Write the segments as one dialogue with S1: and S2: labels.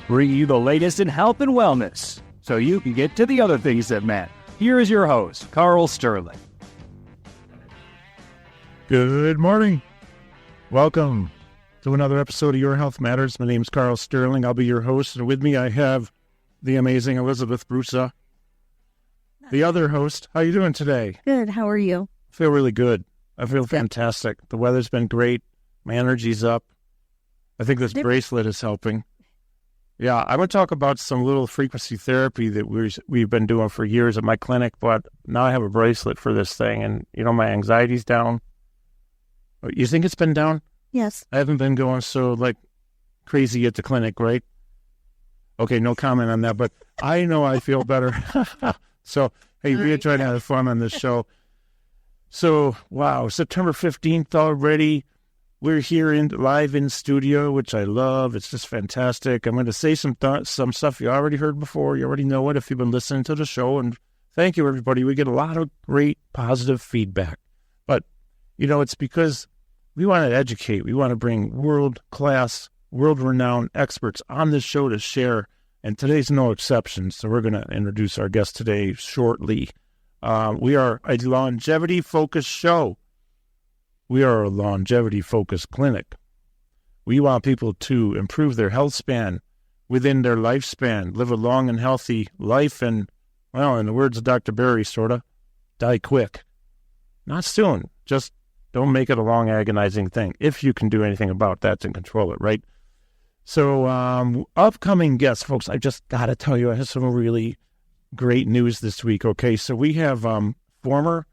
S1: bringing you the latest in health and wellness so you can get to the other things that matter. Here is your host, Karl Sterling.
S2: Good morning. Welcome to another episode of Your Health Matters. My name is Karl Sterling. I'll be your host, and with me I have the amazing Elizabeth Brusa, the other host. How are you doing today?
S3: Good. How are you?
S2: I feel really good. I feel fantastic. The weather's been great. My energy's up. I think this bracelet is helping. Yeah, I'm going to talk about some little frequency therapy that we've been doing for years at my clinic, but now I have a bracelet for this thing, and, my anxiety's down. You think it's been down?
S3: Yes.
S2: I haven't been going so, crazy at the clinic, right? Okay, no comment on that, but I know I feel better. So, hey, we are trying to have fun on this show. So, wow, September 15th already. We're here live in studio, which I love. It's just fantastic. I'm going to say some stuff you already heard before. You already know it if you've been listening to the show. And thank you, everybody. We get a lot of great positive feedback. But, it's because we want to educate. We want to bring world-class, world-renowned experts on this show to share. And today's no exception. So we're going to introduce our guest today shortly. We are a longevity-focused show. We are a longevity-focused clinic. We want people to improve their health span within their lifespan, live a long and healthy life, and, in the words of Dr. Berry, die quick. Not soon. Just don't make it a long, agonizing thing. If you can do anything about that to control it, right? So, upcoming guests, folks, I just got to tell you, I have some really great news this week, okay? So we have former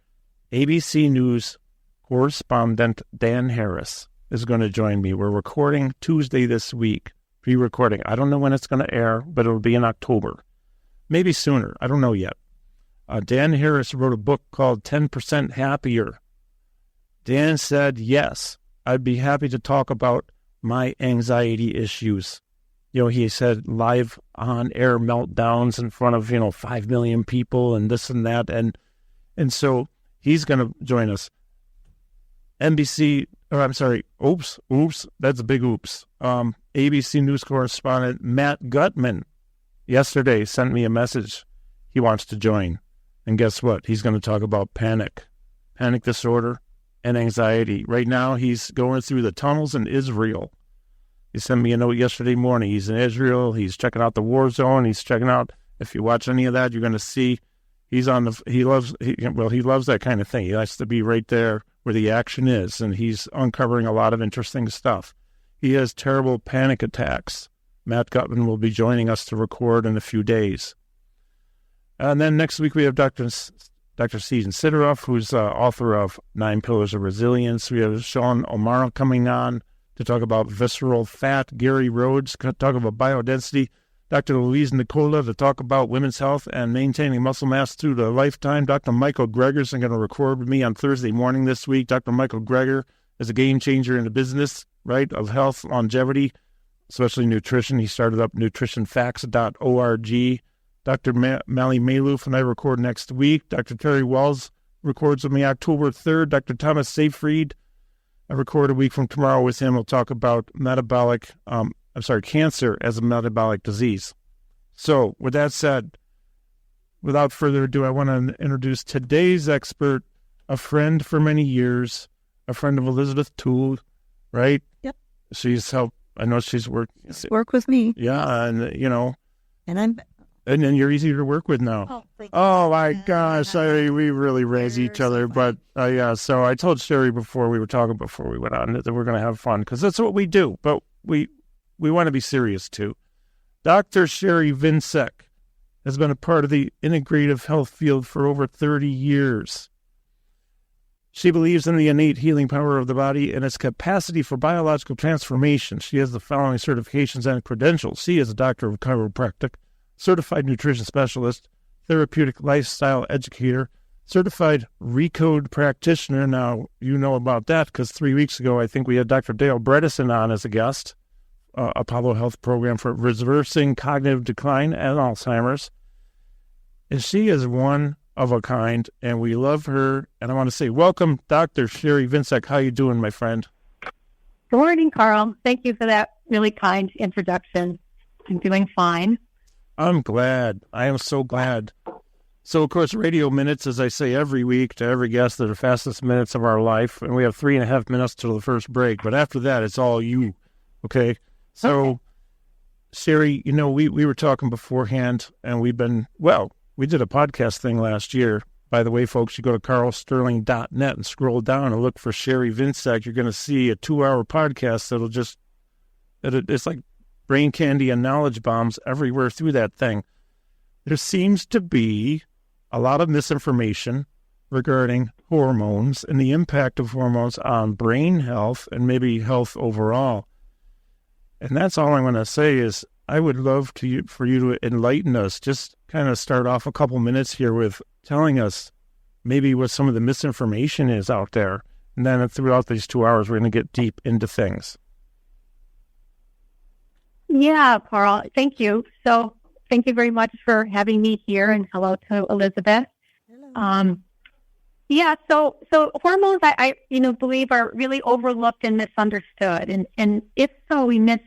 S2: ABC News correspondent Dan Harris is going to join me. We're recording Tuesday this week, pre-recording. I don't know when it's going to air, but it'll be in October. Maybe sooner. I don't know yet. Dan Harris wrote a book called 10% Happier. Dan said, yes, I'd be happy to talk about my anxiety issues. He said live on-air meltdowns in front of, 5 million people and this and that. And so he's going to join us. That's a big oops. ABC News correspondent Matt Gutman yesterday sent me a message. He wants to join. And guess what? He's going to talk about panic disorder, and anxiety. Right now, he's going through the tunnels in Israel. He sent me a note yesterday morning. He's in Israel. He's checking out the war zone. He's checking out, if you watch any of that, you're going to see he loves that kind of thing. He likes to be right there where the action is, and he's uncovering a lot of interesting stuff. He has terrible panic attacks. Matt Gutman will be joining us to record in a few days. And then next week we have Dr. Susan Sideroff, who's author of 9 Pillars of Resilience. We have Sean O'Mara coming on to talk about visceral fat. Gary Rhodes to talk about biodensity. Dr. Louise Nicola to talk about women's health and maintaining muscle mass through the lifetime. Dr. Michael Greger is going to record with me on Thursday morning this week. Dr. Michael Greger is a game changer in the business, right, of health, longevity, especially nutrition. He started up nutritionfacts.org. Dr. Mally Maloof and I record next week. Dr. Terry Walls records with me October 3rd. Dr. Thomas Seyfried, I record a week from tomorrow with him. We'll talk about cancer as a metabolic disease. So, with that said, without further ado, I want to introduce today's expert, a friend for many years, a friend of Elizabeth Toole, right?
S3: Yep.
S2: She's helped. I know she's worked.
S3: Work with me.
S2: Yeah, and
S3: And
S2: then you're easy to work with now. Oh my gosh, we really raise each other. But so I told Sherie before we went on that we're going to have fun because that's what we do. But we want to be serious too. Dr. Sherie Viencek has been a part of the integrative health field for over 30 years. She believes in the innate healing power of the body and its capacity for biological transformation. She has the following certifications and credentials. She is a doctor of chiropractic, certified nutrition specialist, therapeutic lifestyle educator, certified Recode practitioner. Now, you know about that because 3 weeks ago, I think we had Dr. Dale Bredesen on as a guest, Apollo Health Program for Reversing Cognitive Decline and Alzheimer's. And she is one of a kind, and we love her. And I want to say, welcome, Dr. Sherie Viencek. How you doing, my friend?
S4: Good morning, Karl. Thank you for that really kind introduction. I'm doing fine.
S2: I'm glad. I am so glad. So, of course, radio minutes, as I say every week to every guest, are the fastest minutes of our life. And we have 3.5 minutes till the first break. But after that, it's all you. Okay? So, Sherie, we were talking beforehand, and we did a podcast thing last year. By the way, folks, you go to karlsterling.net and scroll down and look for Sherie Viencek. You're going to see a 2-hour podcast it's like brain candy and knowledge bombs everywhere through that thing. There seems to be a lot of misinformation regarding hormones and the impact of hormones on brain health and maybe health overall. And that's all I'm going to say is I would love for you to enlighten us. Just kind of start off a couple minutes here with telling us maybe what some of the misinformation is out there. And then throughout these 2 hours, we're going to get deep into things.
S4: Yeah, Carl, thank you. So thank you very much for having me here, and hello to Elizabeth.
S3: Hello.
S4: So hormones, I believe are really overlooked and misunderstood. And if so, we miss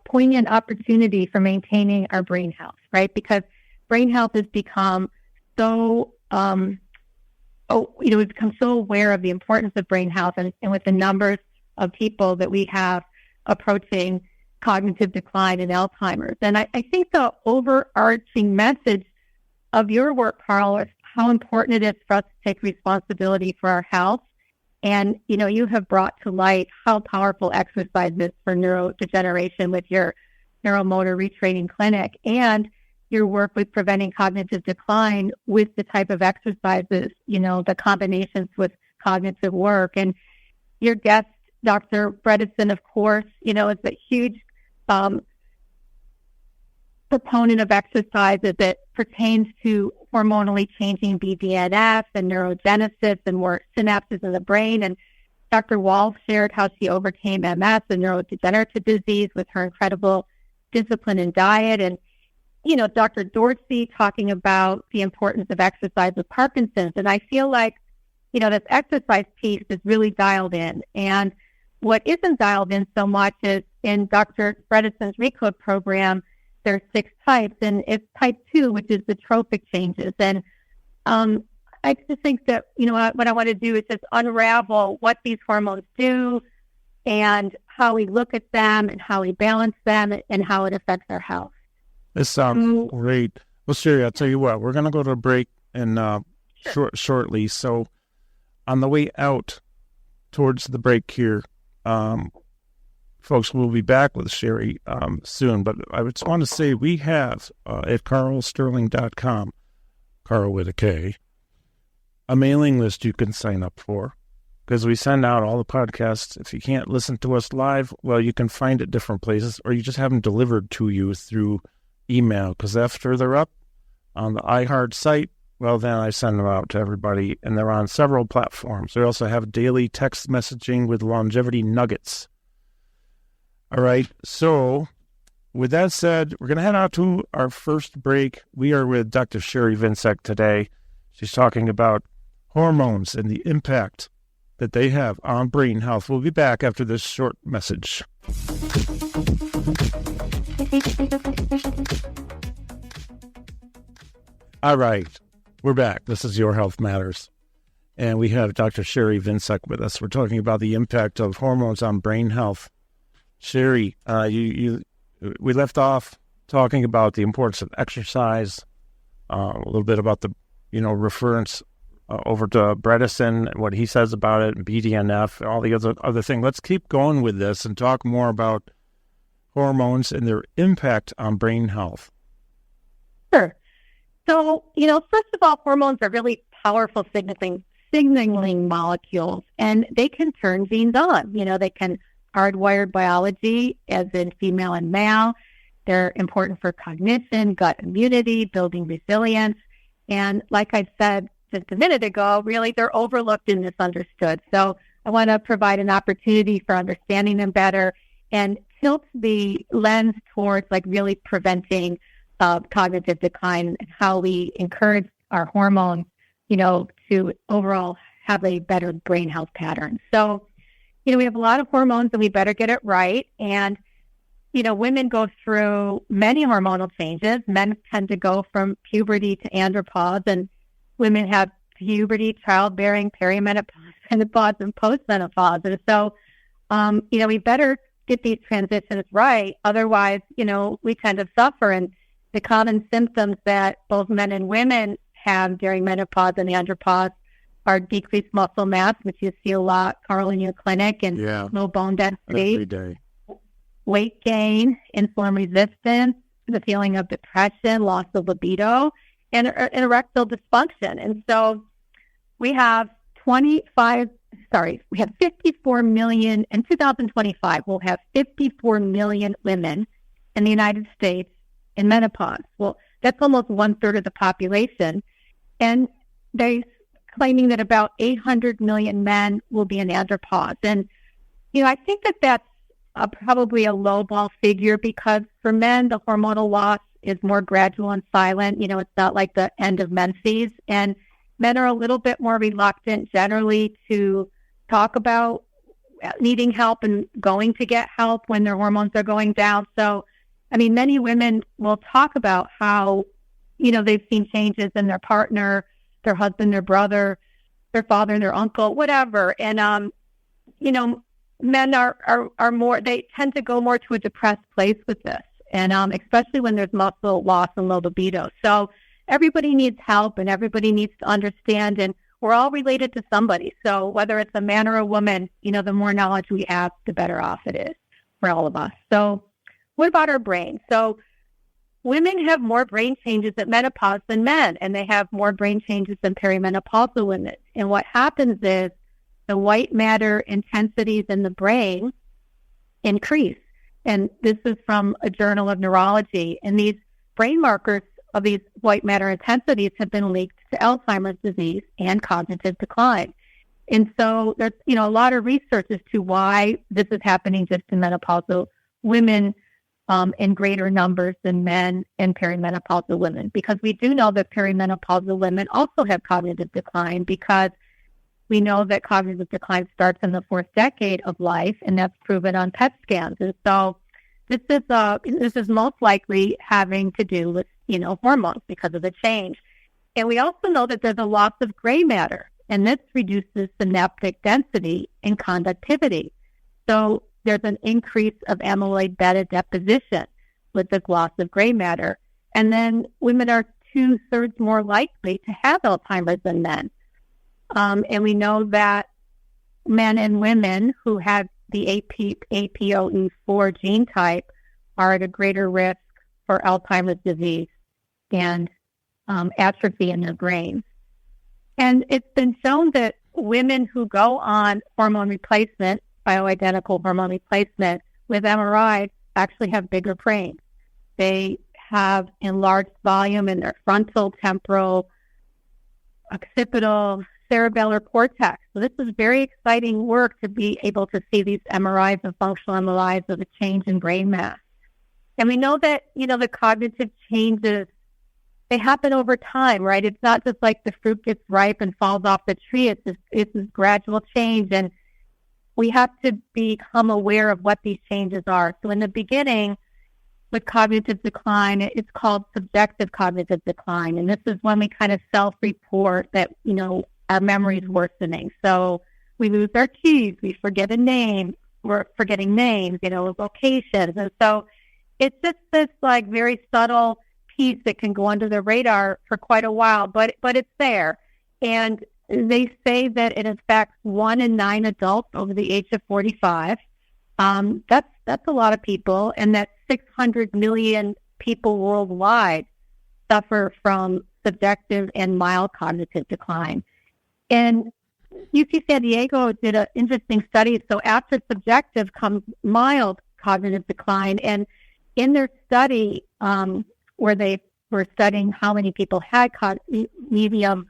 S4: poignant opportunity for maintaining our brain health, right? Because brain health has become so, we've become so aware of the importance of brain health, and with the numbers of people that we have approaching cognitive decline and Alzheimer's. And I think the overarching message of your work, Karl, is how important it is for us to take responsibility for our health. And, you have brought to light how powerful exercise is for neurodegeneration with your neuromotor retraining clinic and your work with preventing cognitive decline with the type of exercises, the combinations with cognitive work. And your guest, Dr. Bredesen, of course, is a huge proponent of exercise as it pertains to hormonally changing BDNF and neurogenesis and more synapses in the brain. And Dr. Wall shared how she overcame MS and neurodegenerative disease with her incredible discipline and diet. And, Dr. Dorsey talking about the importance of exercise with Parkinson's. And I feel like, this exercise piece is really dialed in. And what isn't dialed in so much is in Dr. Bredesen's Recode program, there are 6 types, and it's type 2, which is the trophic changes. And I just think that, what I want to do is just unravel what these hormones do and how we look at them and how we balance them and how it affects our health.
S2: This sounds great. Well, Sherie, I'll tell you what, we're going to go to a break shortly. So on the way out towards the break here, folks, we'll be back with Sherie soon, but I just want to say we have at karlsterling.com, Karl with a K, a mailing list you can sign up for because we send out all the podcasts. If you can't listen to us live, well, you can find it different places, or you just have them delivered to you through email because after they're up on the iHeart site, well, then I send them out to everybody, and they're on several platforms. We also have daily text messaging with longevity nuggets. All right, so with that said, we're going to head out to our first break. We are with Dr. Sherie Viencek today. She's talking about hormones and the impact that they have on brain health. We'll be back after this short message. All right. We're back. This is Your Health Matters. And we have Dr. Sherie Viencek with us. We're talking about the impact of hormones on brain health. Sherie, we left off talking about the importance of exercise, a little bit about the, reference over to Bredesen and what he says about it, and BDNF, and all the other thing. Let's keep going with this and talk more about hormones and their impact on brain health.
S4: Sure. So, first of all, hormones are really powerful signaling molecules, and they can turn genes on. They can hardwire biology, as in female and male. They're important for cognition, gut immunity, building resilience. And like I said just a minute ago, really, they're overlooked and misunderstood. So I want to provide an opportunity for understanding them better and tilt the lens towards really preventing cognitive decline and how we encourage our hormones, to overall have a better brain health pattern. So, we have a lot of hormones and we better get it right. And, women go through many hormonal changes. Men tend to go from puberty to andropause, and women have puberty, childbearing, perimenopause, menopause, and postmenopause. And so, we better get these transitions right. Otherwise, we tend to suffer. And the common symptoms that both men and women have during menopause and andropause are decreased muscle mass, which you see a lot, Karl, in your clinic, and low bone density.
S2: Every day.
S4: Weight gain, insulin resistance, the feeling of depression, loss of libido, and erectile dysfunction. And so we have 54 million, in 2025, we'll have 54 million women in the United States in menopause. Well, that's almost 1/3 of the population. And they're claiming that about 800 million men will be in andropause. And, I think that that's probably a lowball figure, because for men, the hormonal loss is more gradual and silent. It's not like the end of menses. And men are a little bit more reluctant generally to talk about needing help and going to get help when their hormones are going down. So, many women will talk about how, they've seen changes in their partner, their husband, their brother, their father, their uncle, whatever. And, men are more, they tend to go more to a depressed place with this. And especially when there's muscle loss and low libido. So everybody needs help, and everybody needs to understand, and we're all related to somebody. So whether it's a man or a woman, the more knowledge we have, the better off it is for all of us. So what about our brain? So women have more brain changes at menopause than men, and they have more brain changes than perimenopausal women. And what happens is the white matter intensities in the brain increase. And this is from a journal of neurology. And these brain markers of these white matter intensities have been linked to Alzheimer's disease and cognitive decline. And so there's, a lot of research as to why this is happening just in menopausal women in greater numbers than men and perimenopausal women. Because we do know that perimenopausal women also have cognitive decline, because we know that cognitive decline starts in the 4th decade of life, and that's proven on PET scans. And so this is most likely having to do with, hormones because of the change. And we also know that there's a loss of gray matter, and this reduces synaptic density and conductivity. So there's an increase of amyloid beta deposition with the loss of gray matter. And then women are 2/3 more likely to have Alzheimer's than men. And we know that men and women who have the APOE4 gene type are at a greater risk for Alzheimer's disease and atrophy in their brains. And it's been shown that women who go on hormone replacement, bioidentical hormone replacement with MRI, actually have bigger brains. They have enlarged volume in their frontal, temporal, occipital, cerebellar cortex. So this is very exciting work to be able to see these MRIs and functional MRIs of a change in brain mass. And we know that, the cognitive changes, they happen over time, right? It's not just like the fruit gets ripe and falls off the tree. It's this gradual change. And we have to become aware of what these changes are. So in the beginning, with cognitive decline, it's called subjective cognitive decline. And this is when we kind of self-report that, our memory is worsening. So we lose our keys, we forget a name, we're forgetting names, locations. And so it's just this very subtle piece that can go under the radar for quite a while, but it's there. And they say that it affects 1 in 9 adults over the age of 45. That's a lot of people, and that 600 million people worldwide suffer from subjective and mild cognitive decline. And UC San Diego did an interesting study. So after subjective comes mild cognitive decline. And in their study, where they were studying how many people had medium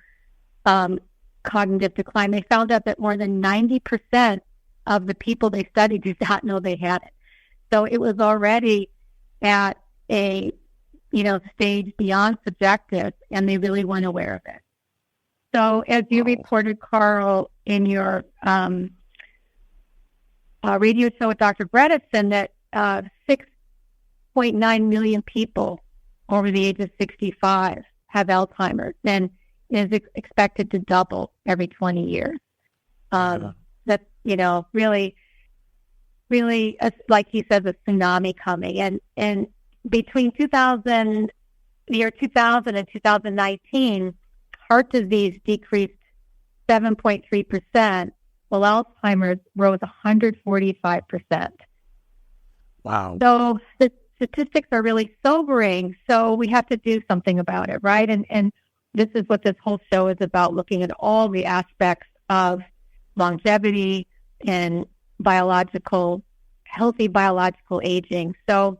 S4: cognitive decline, they found out that more than 90% of the people they studied did not know they had it. So it was already at a, stage beyond subjective, and they really weren't aware of it. So as you reported, Karl, in your radio show with Dr. Bredesen, that 1.9 million people over the age of 65 have Alzheimer's, and is expected to double every 20 years. That's, really, really, like he says, a tsunami coming. And between the year 2000 and 2019, heart disease decreased 7.3%, while Alzheimer's rose 145%.
S2: Wow.
S4: So the statistics are really sobering, so we have to do something about it, right? And this is what this whole show is about, looking at all the aspects of longevity and healthy biological aging. So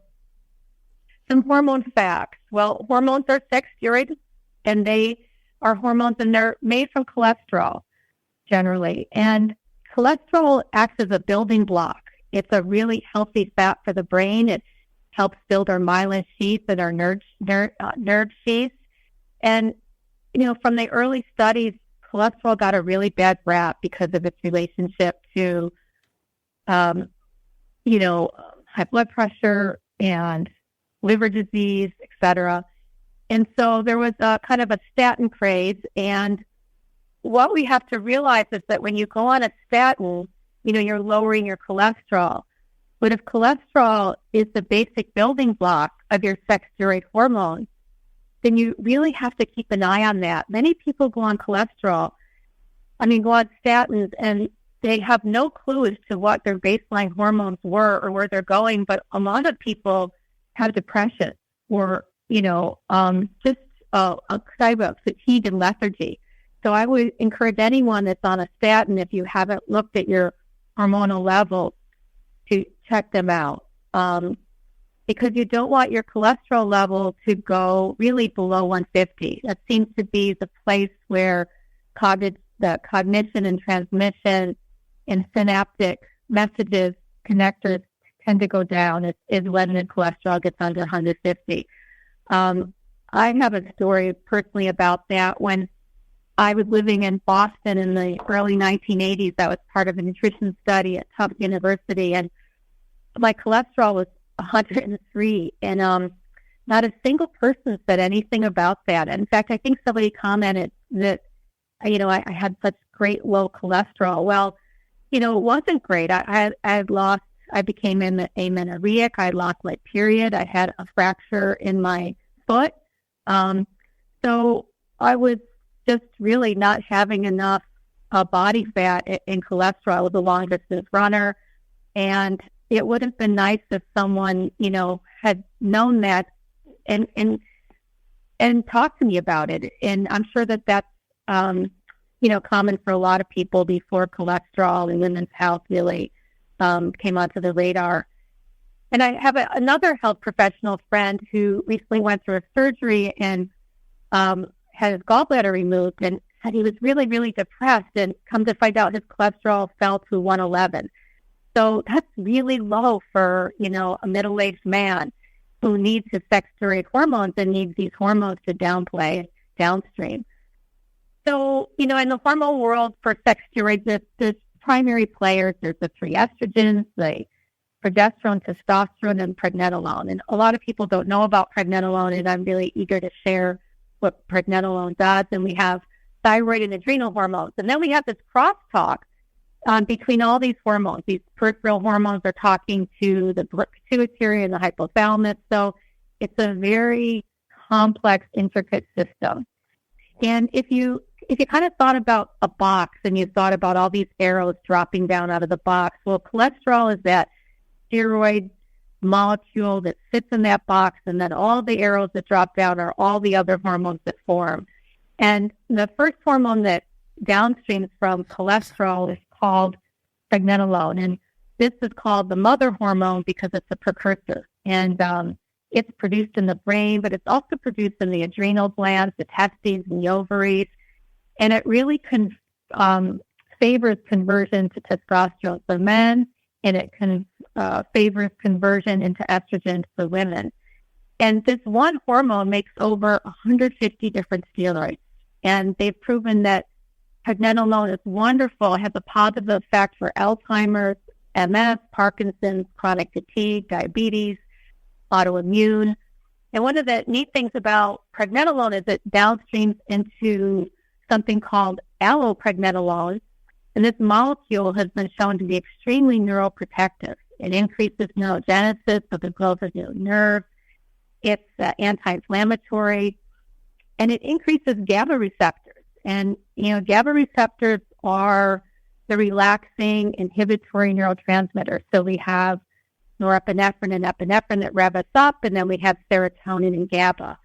S4: some hormone facts. Well, hormones are sex steroids, and they are hormones, and they're made from cholesterol, generally. And cholesterol acts as a building block. It's a really healthy fat for the brain. It helps build our myelin sheaths and our nerve sheaths. And, from the early studies, cholesterol got a really bad rap because of its relationship to, high blood pressure and liver disease, et cetera. And so there was a kind of a statin craze. And what we have to realize is that when you go on a statin, you're lowering your cholesterol. But if cholesterol is the basic building block of your sex steroid hormone, then you really have to keep an eye on that. Many people go on go on statins, and they have no clue as to what their baseline hormones were or where they're going. But a lot of people have depression or, just a type of fatigue and lethargy. So I would encourage anyone that's on a statin, if you haven't looked at your hormonal levels, to check them out. Because you don't want your cholesterol level to go really below 150. That seems to be the place where the cognition and transmission and synaptic messages, connectors tend to go down, is when the cholesterol gets under 150. I have a story personally about that. When I was living in Boston in the early 1980s, I was part of a nutrition study at Tufts University, and my cholesterol was 103, and not a single person said anything about that. In fact, I think somebody commented that, I had such great low cholesterol. Well, it wasn't great. I became amenorrheic. I lost my period. I had a fracture in my foot. So I was just really not having enough body fat and cholesterol. I was a long distance runner, and it would have been nice if someone, had known that and talked to me about it. And I'm sure that that's, common for a lot of people before cholesterol and women's health really came onto the radar. And I have another health professional friend who recently went through a surgery and had his gallbladder removed, and said he was really, really depressed, and come to find out his cholesterol fell to 111. So that's really low for, a middle-aged man who needs his sex steroid hormones and needs these hormones to downplay downstream. So, in the hormone world for sex steroids, there's primary players. There's the three estrogens, the progesterone, testosterone, and pregnenolone. And a lot of people don't know about pregnenolone, and I'm really eager to share what pregnenolone does. And we have thyroid and adrenal hormones. And then we have this crosstalk between all these hormones. These peripheral hormones are talking to the pituitary and the hypothalamus. So it's a very complex, intricate system. And if you kind of thought about a box and you thought about all these arrows dropping down out of the box, well, cholesterol is that steroid molecule that sits in that box, and then all the arrows that drop down are all the other hormones that form. And the first hormone that downstreams from cholesterol is called pregnenolone, and this is called the mother hormone because it's a precursor. And it's produced in the brain, but it's also produced in the adrenal glands, the testes, and the ovaries. And it really favors conversion to testosterone for men, and it favors conversion into estrogen for women. And this one hormone makes over 150 different steroids. And they've proven that pregnenolone is wonderful, has a positive effect for Alzheimer's, MS, Parkinson's, chronic fatigue, diabetes. autoimmune. And one of the neat things about pregnenolone is it downstreams into something called allopregnenolone. And this molecule has been shown to be extremely neuroprotective. It increases neurogenesis of the growth of new nerves. It's anti-inflammatory, and it increases GABA receptors. And, GABA receptors are the relaxing, inhibitory neurotransmitters. So we have norepinephrine and epinephrine that rev us up, and then we have serotonin and GABA.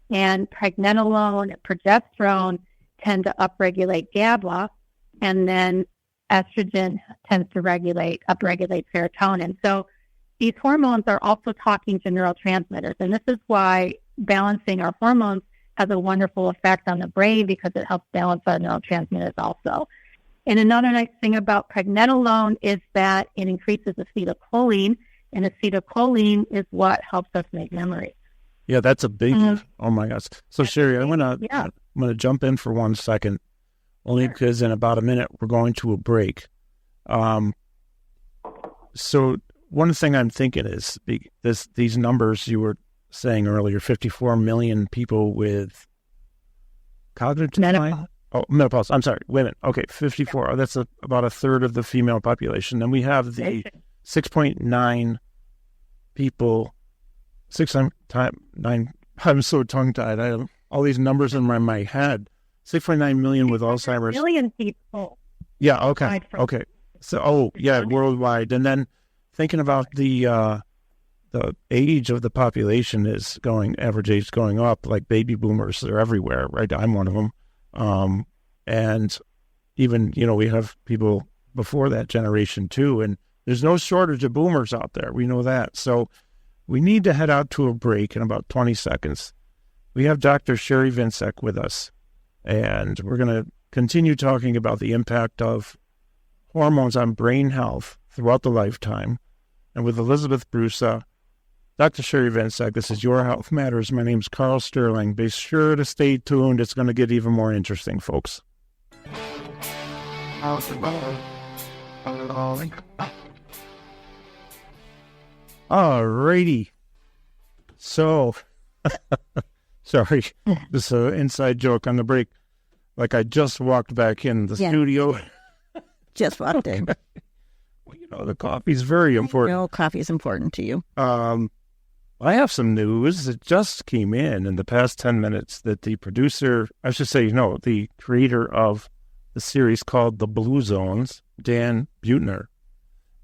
S4: And pregnenolone and progesterone tend to upregulate GABA, and then estrogen tends to upregulate serotonin. So these hormones are also talking to neurotransmitters, and this is why balancing our hormones has a wonderful effect on the brain, because it helps balance our neurotransmitters also. And another nice thing about pregnenolone is that it increases acetylcholine, and acetylcholine is what helps us make memories.
S2: Yeah, that's a big. Oh my gosh! So Sherie, I'm gonna jump in for 1 second, only because in about a minute we're going to a break. So one thing I'm thinking is these numbers you were saying earlier: 54 million people with cognitive decline. Oh, menopause. I'm sorry, women. Okay, 54. Oh, that's about a third of the female population. Then we have the 6.9 people. 6.9. I'm so tongue-tied. I have all these numbers in my head. 6.9 million with Alzheimer's.
S4: Million people.
S2: Yeah. Okay. Okay. So, worldwide. And then thinking about the age of the population average age is going up. Like baby boomers, they're everywhere, right? I'm one of them. And even, we have people before that generation too. And there's no shortage of boomers out there. We know that. So we need to head out to a break in about 20 seconds. We have Dr. Sherie Viencek with us, and we're going to continue talking about the impact of hormones on brain health throughout the lifetime. And with Elizabeth Brusa, Dr. Sherie Viencek, this is Your Health Matters. My name's Karl Sterling. Be sure to stay tuned. It's going to get even more interesting, folks. All righty. So, sorry, this is an inside joke on the break. Like I just walked back in the studio.
S3: Just walked in.
S2: Well, the coffee's very important.
S3: Coffee is important to you.
S2: I have some news that just came in the past 10 minutes that the producer, the creator of the series called The Blue Zones, Dan Buettner,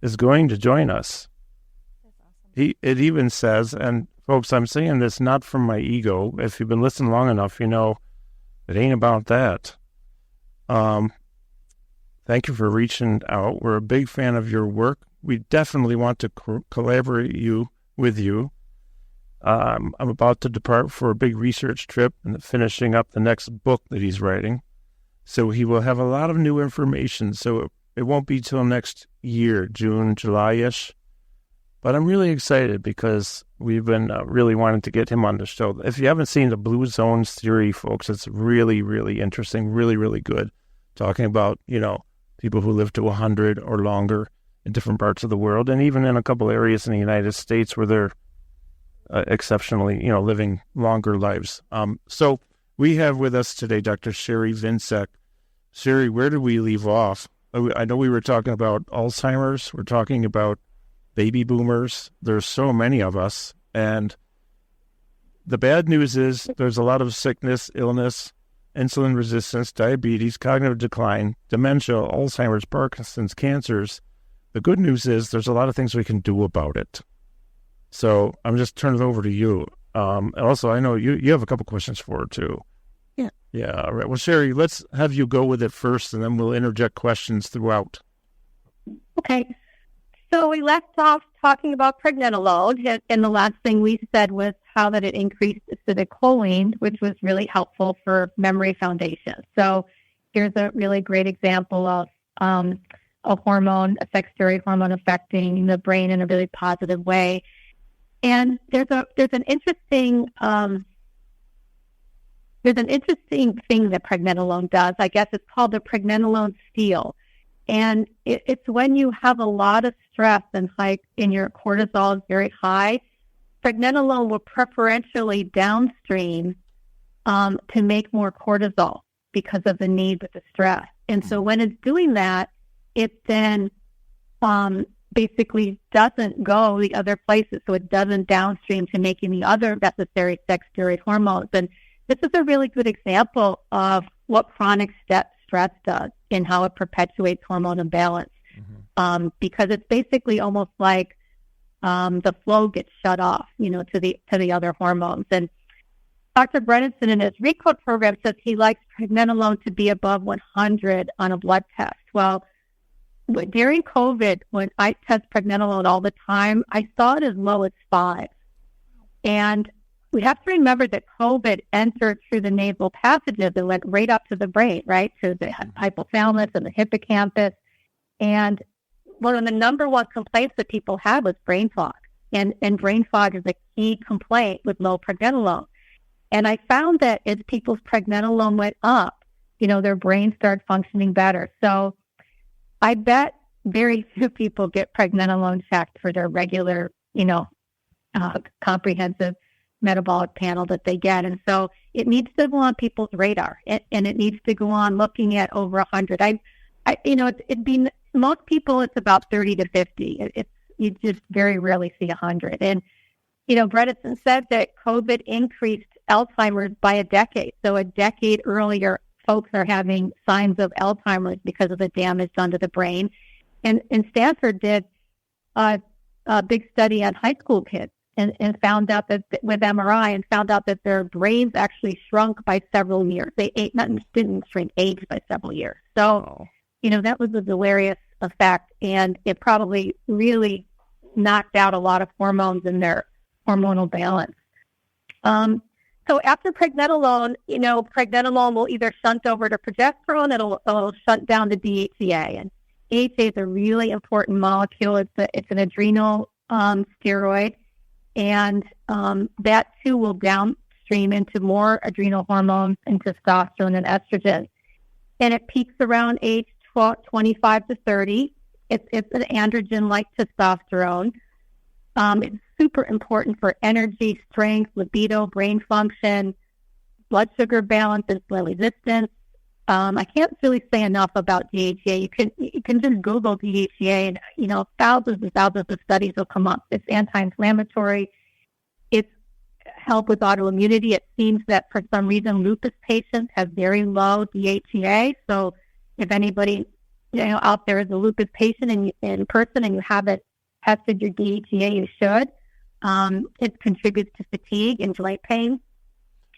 S2: is going to join us. It even says, and folks, I'm saying this not from my ego. If you've been listening long enough, it ain't about that. Thank you for reaching out. We're a big fan of your work. We definitely want to collaborate with you. I'm about to depart for a big research trip and finishing up the next book that he's writing. So he will have a lot of new information. So it won't be till next year, June, July-ish. But I'm really excited because we've been really wanting to get him on the show. If you haven't seen the Blue Zones theory, folks, it's really, really interesting, really, really good. Talking about, people who live to 100 or longer in different parts of the world, and even in a couple areas in the United States where they're exceptionally, living longer lives. So we have with us today Dr. Sherie Viencek. Sherie, where did we leave off? I know we were talking about Alzheimer's. We're talking about baby boomers. There's so many of us. And the bad news is there's a lot of sickness, illness, insulin resistance, diabetes, cognitive decline, dementia, Alzheimer's, Parkinson's, cancers. The good news is there's a lot of things we can do about it. So I'm just turning it over to you. And also, I know you have a couple questions for her, too.
S3: Yeah.
S2: Yeah, all right. Well, Sherie, let's have you go with it first, and then we'll interject questions throughout.
S4: Okay. So we left off talking about pregnenolone, and the last thing we said was how that it increased acetylcholine, which was really helpful for memory foundation. So here's a really great example of a hormone, a steroid hormone affecting the brain in a really positive way. And there's an interesting thing that pregnenolone does. I guess it's called the pregnenolone steal. And it's when you have a lot of stress and your cortisol is very high, pregnenolone will preferentially downstream to make more cortisol because of the need with the stress. And so when it's doing that, it then basically doesn't go the other places. So it doesn't downstream to making the other necessary sex steroid hormones. And this is a really good example of what chronic stress does and how it perpetuates hormone imbalance. Because it's basically almost like the flow gets shut off, to the other hormones. And Dr. Bredesen in his RECODE program says he likes pregnenolone to be above 100 on a blood test. Well, during COVID, when I test pregnenolone all the time, I saw it as low as 5. And we have to remember that COVID entered through the nasal passages and went right up to the brain, right, to the hypothalamus and the hippocampus. And one of the number one complaints that people had was brain fog. And brain fog is a key complaint with low pregnenolone. And I found that as people's pregnenolone went up, their brains started functioning better. So I bet very few people get pregnenolone checked for their regular, comprehensive metabolic panel that they get. And so it needs to go on people's radar, and it needs to go on looking at over 100. It'd be most people, it's about 30 to 50. You just very rarely see 100. And, Bredesen said that COVID increased Alzheimer's by a decade. So a decade earlier, folks are having signs of Alzheimer's because of the damage done to the brain. And Stanford did a big study on high school kids and found out that with MRI and found out that their brains actually shrunk by several years. They didn't shrink, aged by several years. So, that was a hilarious effect, and it probably really knocked out a lot of hormones in their hormonal balance. So after pregnenolone, pregnenolone will either shunt over to progesterone, it'll shunt down to DHEA. And DHEA is a really important molecule. It's an adrenal steroid, and that too will downstream into more adrenal hormones and testosterone and estrogen. And it peaks around age 25 to 30. It's an androgen like testosterone. It's super important for energy, strength, libido, brain function, blood sugar balance, insulin resistance. I can't really say enough about DHEA. You can just Google DHEA, and thousands and thousands of studies will come up. It's anti-inflammatory. It's help with autoimmunity. It seems that for some reason lupus patients have very low DHEA. So if anybody out there is a lupus patient in person and you haven't tested your DHEA, you should. It contributes to fatigue and joint pain.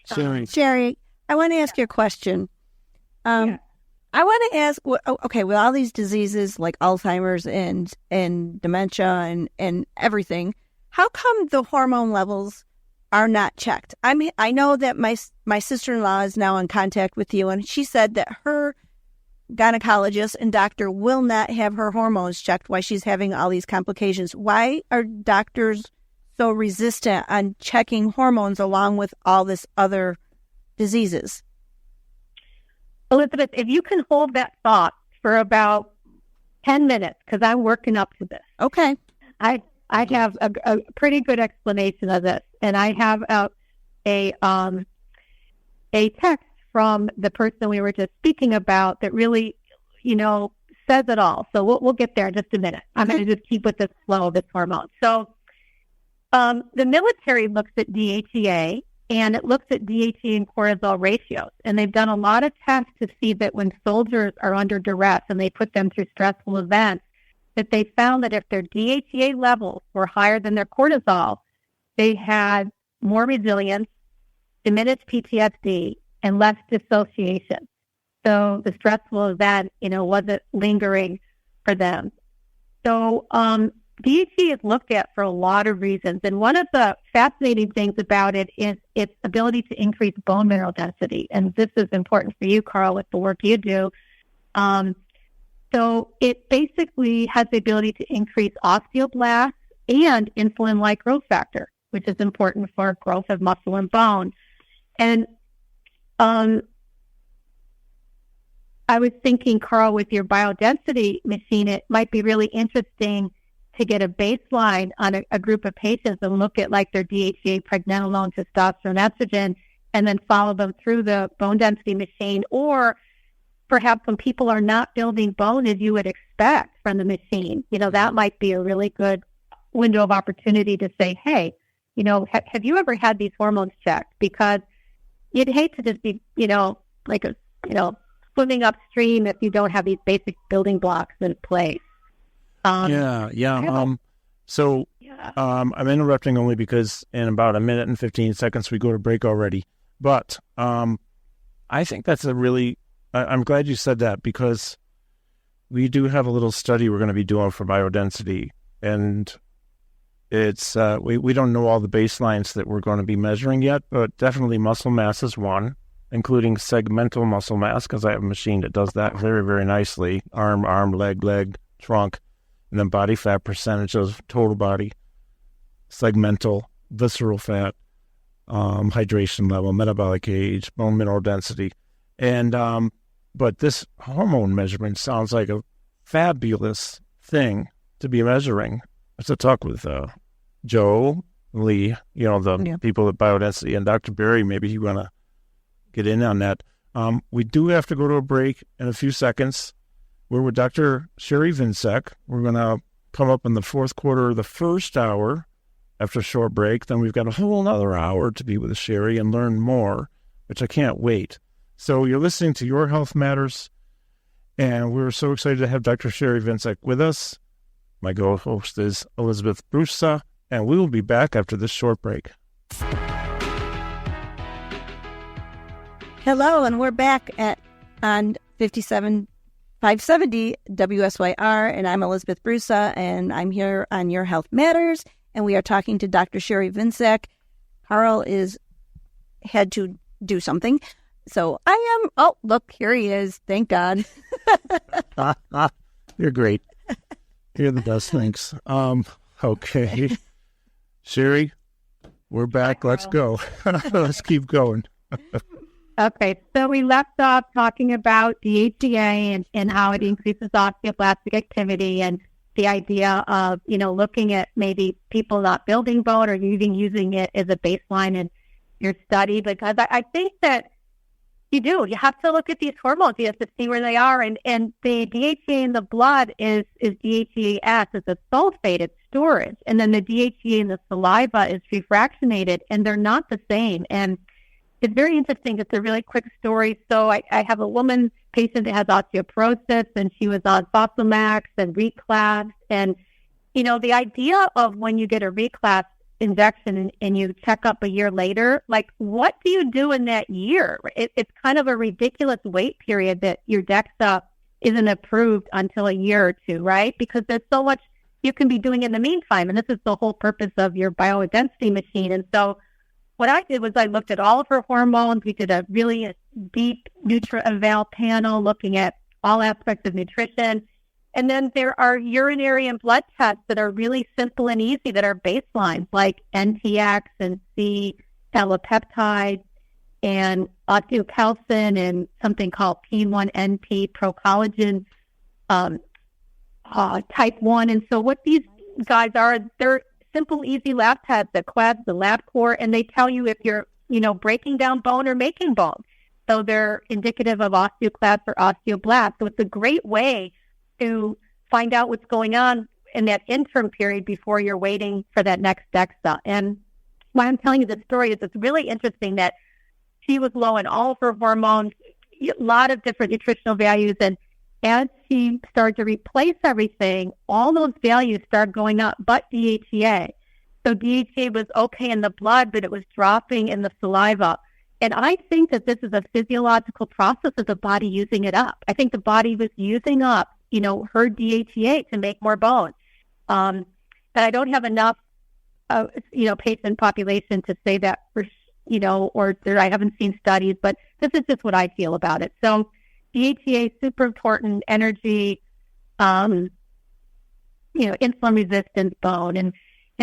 S3: Sherie, I want to ask you a question.
S4: Yeah.
S3: I want to ask, okay, with all these diseases like Alzheimer's and dementia and everything, how come the hormone levels are not checked? I know that my sister-in-law is now in contact with you, and she said that her gynecologist and doctor will not have her hormones checked while she's having all these complications. Why are doctors so resistant on checking hormones along with all this other diseases?
S4: Elizabeth, if you can hold that thought for about 10 minutes, because I'm working up to this.
S3: Okay.
S4: I have a pretty good explanation of this, and I have a text from the person we were just speaking about that really, says it all. So we'll get there in just a minute. I'm going to just keep with this flow of this hormone. So the military looks at DHEA, and it looks at DHEA and cortisol ratios. And they've done a lot of tests to see that when soldiers are under duress and they put them through stressful events, that they found that if their DHEA levels were higher than their cortisol, they had more resilience, diminished PTSD, and less dissociation. So the stressful event, wasn't lingering for them. So DHEA is looked at for a lot of reasons. And one of the fascinating things about it is its ability to increase bone marrow density. And this is important for you, Karl, with the work you do. So it basically has the ability to increase osteoblasts and insulin-like growth factor, which is important for growth of muscle and bone. And I was thinking, Karl, with your biodensity machine, it might be really interesting to get a baseline on a group of patients and look at like their DHEA, pregnenolone, testosterone, estrogen, and then follow them through the bone density machine. Or perhaps when people are not building bone as you would expect from the machine, that might be a really good window of opportunity to say, hey, have you ever had these hormones checked? Because you'd hate to just be, swimming upstream if you don't have these basic building blocks in place.
S2: I'm interrupting only because in about a minute and 15 seconds we go to break already. But I think that's I'm glad you said that, because we do have a little study we're going to be doing for biodensity, and it's we don't know all the baselines that we're going to be measuring yet, but definitely muscle mass is one, including segmental muscle mass, because I have a machine that does that very, very nicely. Arm, leg, trunk, and then body fat percentage of total body, segmental, visceral fat, hydration level, metabolic age, bone mineral density. And but this hormone measurement sounds like a fabulous thing to be measuring. I have to talk with Joe, Lee, the people at Biodensity, and Dr. Berry. Maybe you want to get in on that. We do have to go to a break in a few seconds. We're with Dr. Sherie Viencek. We're going to come up in the fourth quarter of the first hour after a short break. Then we've got a whole another hour to be with Sherie and learn more, which I can't wait. So you're listening to Your Health Matters, and we're so excited to have Dr. Sherie Viencek with us. My co-host is Elizabeth Brusa, and we will be back after this short break.
S3: Hello, and we're back on 570 WSYR, and I'm Elizabeth Brusa, and I'm here on Your Health Matters, and we are talking to Dr. Sherie Viencek. Karl had to do something, so I am. Oh, look, here he is. Thank God.
S2: You're great. You're the best. Thanks. Okay, Sherie, we're back. Let's go. Let's keep going.
S4: Okay, so we left off talking about DHEA and how it increases osteoblastic activity, and the idea of, looking at maybe people not building bone or even using it as a baseline in your study, because I think that you have to look at these hormones. You have to see where they are, and the DHEA in the blood is DHEAS. It's a sulfate, it's storage, and then the DHEA in the saliva is refractionated, and they're not the same. And it's very interesting. It's a really quick story. So I have a woman patient that has osteoporosis, and she was on Fosamax and reclass. And, the idea of when you get a reclass injection and you check up a year later, like, what do you do in that year? It's kind of a ridiculous wait period that your DEXA isn't approved until a year or two, right? Because there's so much you can be doing in the meantime. And this is the whole purpose of your biodensity machine. And so what I did was I looked at all of her hormones. We did a really deep Nutra-Eval panel looking at all aspects of nutrition. And then there are urinary and blood tests that are really simple and easy that are baselines, like NTX and C, allopeptide, and osteocalcin, and something called P1NP, procollagen, type 1. And so what these guys are, they're simple, easy lab tests, the Quest, the LabCorp, and they tell you if you're, breaking down bone or making bone. So they're indicative of osteoclast or osteoblast. So it's a great way to find out what's going on in that interim period before you're waiting for that next DEXA. And why I'm telling you this story is it's really interesting that she was low in all of her hormones, a lot of different nutritional values, and as she started to replace everything, all those values started going up, but DHEA. So DHEA was okay in the blood, but it was dropping in the saliva. And I think that this is a physiological process of the body using it up. I think the body was using up, her DHEA to make more bone. But I don't have enough, patient population to say that for, I haven't seen studies, but this is just what I feel about it. So DHEA is super important, energy, insulin resistance, bone. And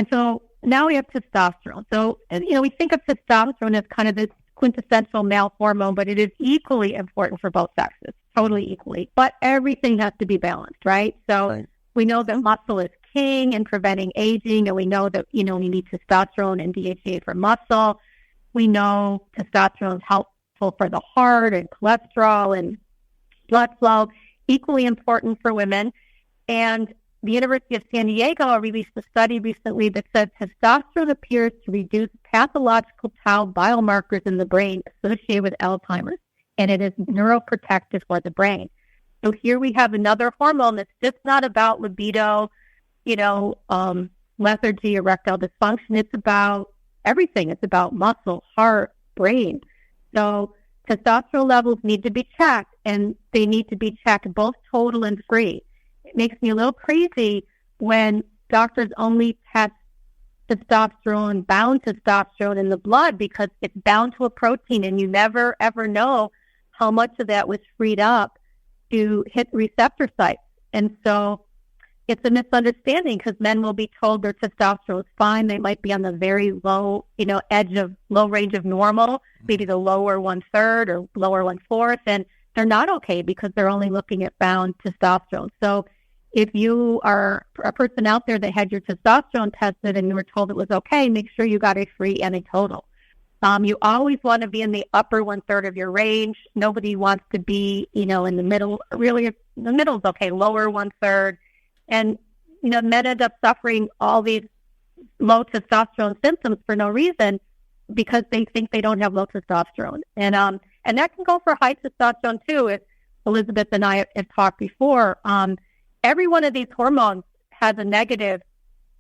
S4: so now we have testosterone. So, we think of testosterone as kind of this quintessential male hormone, but it is equally important for both sexes, totally equally. But everything has to be balanced, right? So we know that muscle is king in preventing aging, and we know that, you need testosterone and DHA for muscle. We know testosterone is helpful for the heart and cholesterol and blood flow, equally important for women. And the University of San Diego released a study recently that said testosterone appears to reduce pathological tau biomarkers in the brain associated with Alzheimer's, and it is neuroprotective for the brain. So here we have another hormone that's just not about libido, lethargy, erectile dysfunction. It's about everything. It's about muscle, heart, brain. So testosterone levels need to be checked, and they need to be checked both total and free. It makes me a little crazy when doctors only test bound testosterone in the blood, because it's bound to a protein, and you never, ever know how much of that was freed up to hit receptor sites. And so it's a misunderstanding, because men will be told their testosterone is fine. They might be on the very low, edge of low range of normal, maybe the lower 1/3 or lower 1/4, and they're not okay because they're only looking at bound testosterone. So if you are a person out there that had your testosterone tested and you were told it was okay, make sure you got a free and a total. You always want to be in the upper 1/3 of your range. Nobody wants to be, in the middle. Really, the middle is okay, lower 1/3. And, men end up suffering all these low testosterone symptoms for no reason, because they think they don't have low testosterone. And that can go for high testosterone too. As Elizabeth and I have talked before, every one of these hormones has a negative,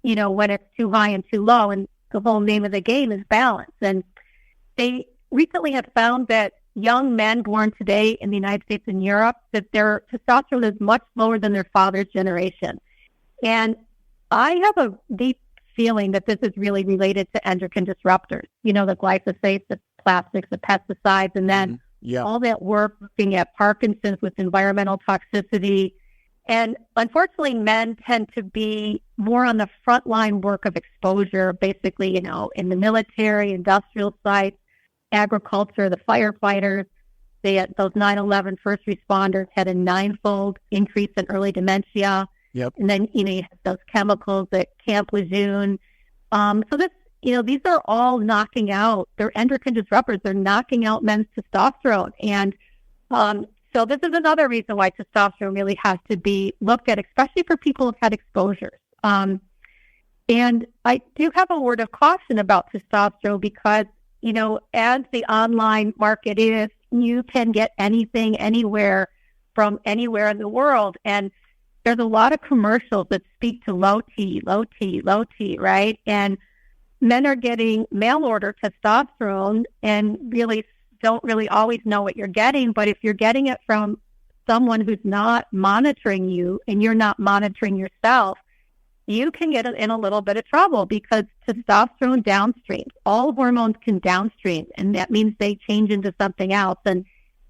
S4: when it's too high and too low. And the whole name of the game is balance. And they recently have found that young men born today in the United States and Europe, that their testosterone is much lower than their father's generation. And I have a deep feeling that this is really related to endocrine disruptors, the glyphosate, the plastics, the pesticides, and then all that work looking at Parkinson's with environmental toxicity. And unfortunately, men tend to be more on the frontline work of exposure, basically, in the military, industrial sites, agriculture, the firefighters. Those 9/11 first responders had a 9-fold increase in early dementia.
S2: Yep.
S4: And then, you have those chemicals at Camp Lejeune. So this, these are all knocking out, they're endocrine disruptors. They're knocking out men's testosterone. And so this is another reason why testosterone really has to be looked at, especially for people who've had exposures. And I do have a word of caution about testosterone, because as the online market is, you can get anything, anywhere, from anywhere in the world. And there's a lot of commercials that speak to low T, right? And men are getting mail order testosterone and really don't really always know what you're getting. But if you're getting it from someone who's not monitoring you and you're not monitoring yourself, you can get in a little bit of trouble, because testosterone downstreams. All hormones can downstream, and that means they change into something else. And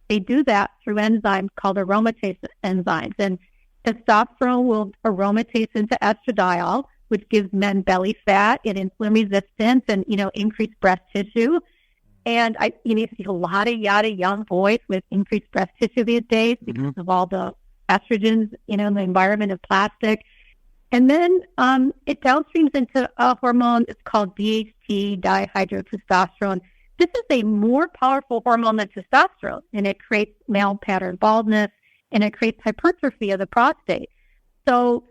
S4: they do that through enzymes called aromatase enzymes. And testosterone will aromatase into estradiol, which gives men belly fat and insulin resistance and, increased breast tissue. And you see a lot of young boys with increased breast tissue these days because of all the estrogens, in the environment of plastic. And then it downstreams into a hormone. It's called DHT, dihydrotestosterone. This is a more powerful hormone than testosterone, and it creates male pattern baldness, and it creates hypertrophy of the prostate. So,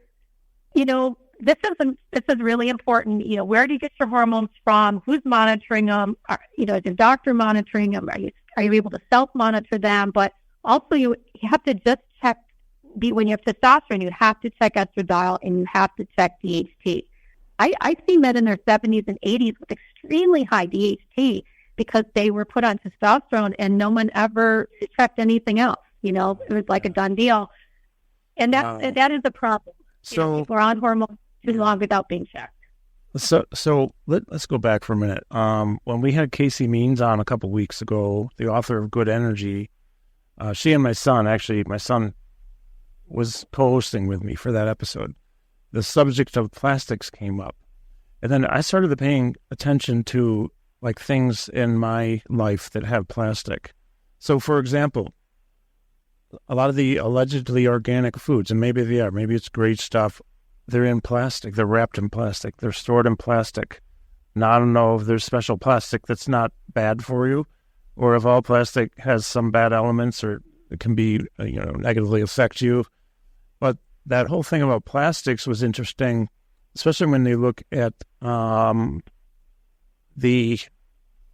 S4: this is really important. Where do you get your hormones from? Who's monitoring them? Is your doctor monitoring them? Are you able to self-monitor them? But also, you have to just check. When you have testosterone, you have to check estradiol and you have to check DHT. I see men in their 70s and 80s with extremely high DHT because they were put on testosterone and no one ever checked anything else. It was like a done deal. And that is a problem.
S2: So
S4: people are on hormones too long without being checked.
S2: So let's go back for a minute. When we had Casey Means on a couple weeks ago, the author of Good Energy, she and my son was co-hosting with me for that episode. The subject of plastics came up. And then I started paying attention to things in my life that have plastic. So for example, a lot of the allegedly organic foods, and maybe they are, maybe it's great stuff, they're in plastic. They're wrapped in plastic. They're stored in plastic. Now, I don't know if there's special plastic that's not bad for you, or if all plastic has some bad elements or it can be, negatively affect you. But that whole thing about plastics was interesting, especially when they look at the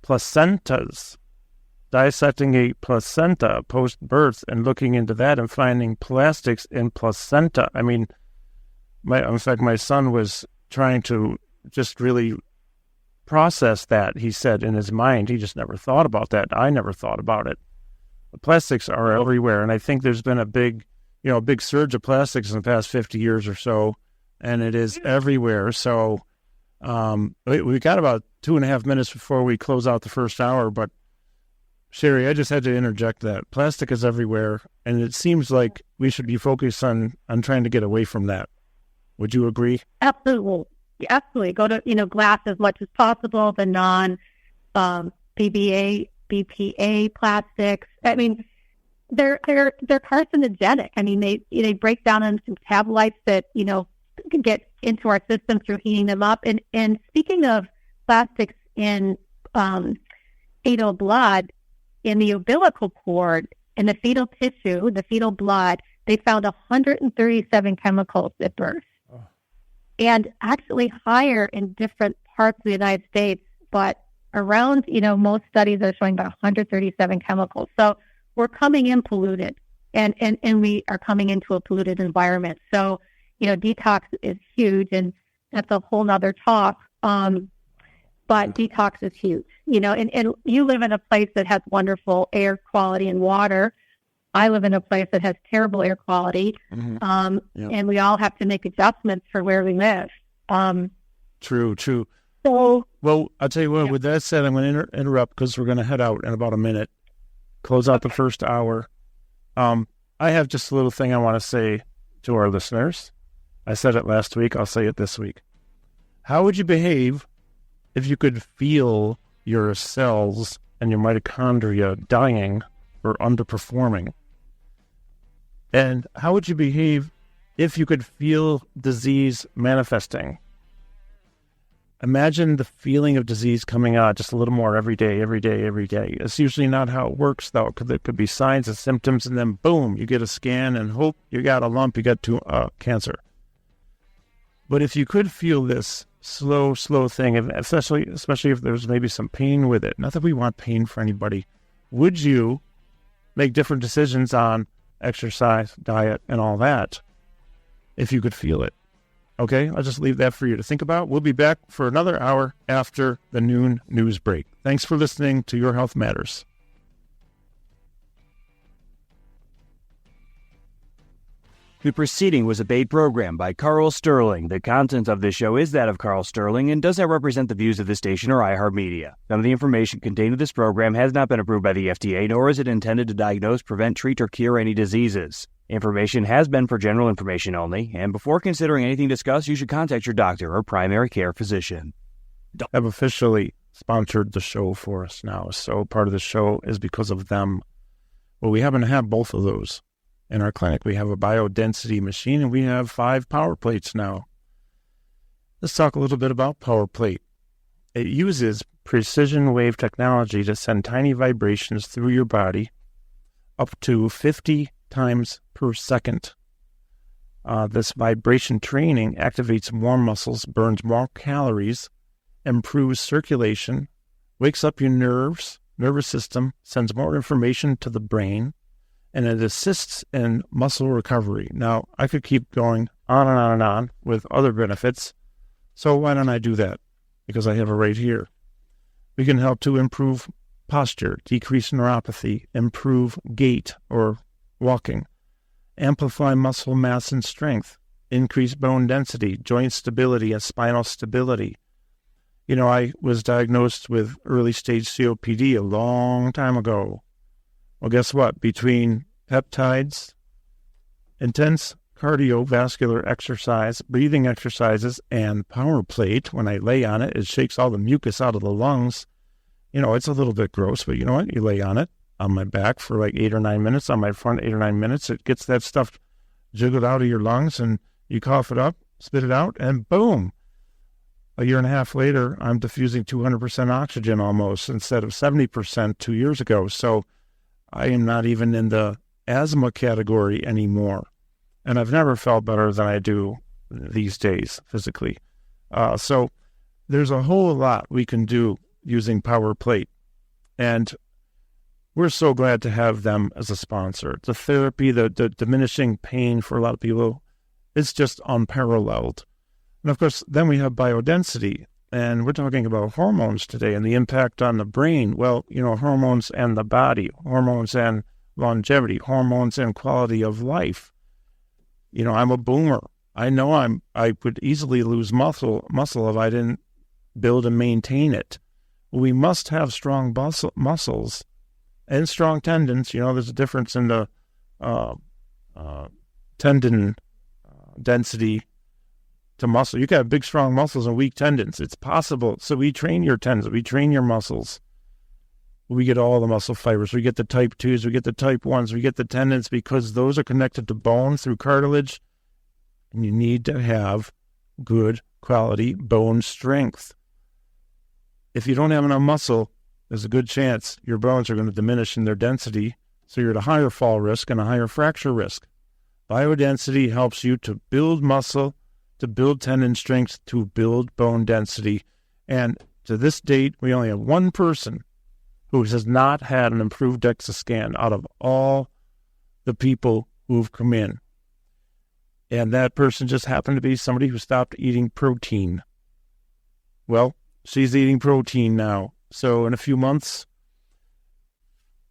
S2: placentas, dissecting a placenta post-birth and looking into that and finding plastics in placenta. I mean, in fact, my son was trying to just really process that. He said in his mind, he just never thought about that. I never thought about it. The plastics are everywhere, and I think there's been a big surge of plastics in the past 50 years or so, and it is everywhere. So we got about 2.5 minutes before we close out the first hour, but Sherie, I just had to interject that plastic is everywhere, and it seems like we should be focused on trying to get away from that. Would you agree?
S4: Absolutely. Absolutely. Go to, glass as much as possible, the non-PBA, BPA plastics. I mean, they're carcinogenic. I mean, they break down into metabolites that, can get into our system through heating them up. And speaking of plastics in fetal blood, in the umbilical cord, in the fetal tissue, the fetal blood, they found 137 chemicals at birth. Oh. And actually higher in different parts of the United States, but around, most studies are showing about 137 chemicals. So we're coming in polluted, and we are coming into a polluted environment. So, detox is huge, and that's a whole nother talk. But detox is huge, and you live in a place that has wonderful air quality and water. I live in a place that has terrible air quality. Mm-hmm. And we all have to make adjustments for where we live.
S2: True.
S4: So,
S2: well, I'll tell you what, with that said, I'm going to interrupt because we're going to head out in about a minute, close out the first hour. I have just a little thing I want to say to our listeners. I said it last week. I'll say it this week. How would you behave if you could feel your cells and your mitochondria dying or underperforming? And how would you behave if you could feel disease manifesting? Imagine the feeling of disease coming out just a little more every day. It's usually not how it works, though, because there could be signs and symptoms, and then boom, you get a scan and hope you got a lump, you got cancer. But if you could feel this slow thing, especially if there's maybe some pain with it, not that we want pain for anybody, would you make different decisions on exercise, diet, and all that if you could feel it? Okay, I'll just leave that for you to think about. We'll be back for another hour after the noon news break. Thanks for listening to Your Health Matters.
S1: The preceding was a paid program by Karl Sterling. The content of this show is that of Karl Sterling and does not represent the views of the station or iHeartMedia. Some of the information contained in this program has not been approved by the FDA, nor is it intended to diagnose, prevent, treat, or cure any diseases. Information has been for general information only, and before considering anything discussed, you should contact your doctor or primary care physician.
S2: Have officially sponsored the show for us now, so part of the show is because of them. Well, we happen to have both of those. In our clinic, we have a biodensity machine, and we have 5 power plates now. Let's talk a little bit about power plate. It uses precision wave technology to send tiny vibrations through your body up to 50 times per second. This vibration training activates more muscles, burns more calories, improves circulation, wakes up your nervous system, sends more information to the brain, and it assists in muscle recovery. Now, I could keep going on and on and on with other benefits, so why don't I do that? Because I have it right here. We can help to improve posture, decrease neuropathy, improve gait or walking, amplify muscle mass and strength, increase bone density, joint stability, and spinal stability. I was diagnosed with early stage COPD a long time ago. Well, guess what? Between peptides, intense cardiovascular exercise, breathing exercises, and power plate, when I lay on it, it shakes all the mucus out of the lungs. It's a little bit gross, but you know what? You lay on it on my back for like 8 or 9 minutes, on my front 8 or 9 minutes. It gets that stuff jiggled out of your lungs, and you cough it up, spit it out, and boom. A year and a half later, I'm diffusing 200% oxygen almost instead of 70% 2 years ago. So I am not even in the asthma category anymore. And I've never felt better than I do these days physically. So there's a whole lot we can do using Power Plate. And we're so glad to have them as a sponsor. The therapy, the diminishing pain for a lot of people, it's just unparalleled. And of course, then we have biodensity. And we're talking about hormones today and the impact on the brain. Well, hormones and the body, hormones and longevity, hormones and quality of life. I'm a boomer. I know I would easily lose muscle if I didn't build and maintain it. We must have strong muscles and strong tendons. There's a difference in the tendon density to muscle. You can have big, strong muscles and weak tendons. It's possible. So we train your tendons. We train your muscles. We get all the muscle fibers. We get the type 2s. We get the type 1s. We get the tendons because those are connected to bone through cartilage. And you need to have good quality bone strength. If you don't have enough muscle, there's a good chance your bones are going to diminish in their density. So you're at a higher fall risk and a higher fracture risk. Biodensity helps you to build muscle, to build tendon strength, to build bone density. And to this date, we only have one person who has not had an improved DEXA scan out of all the people who've come in. And that person just happened to be somebody who stopped eating protein. Well, she's eating protein now. So in a few months,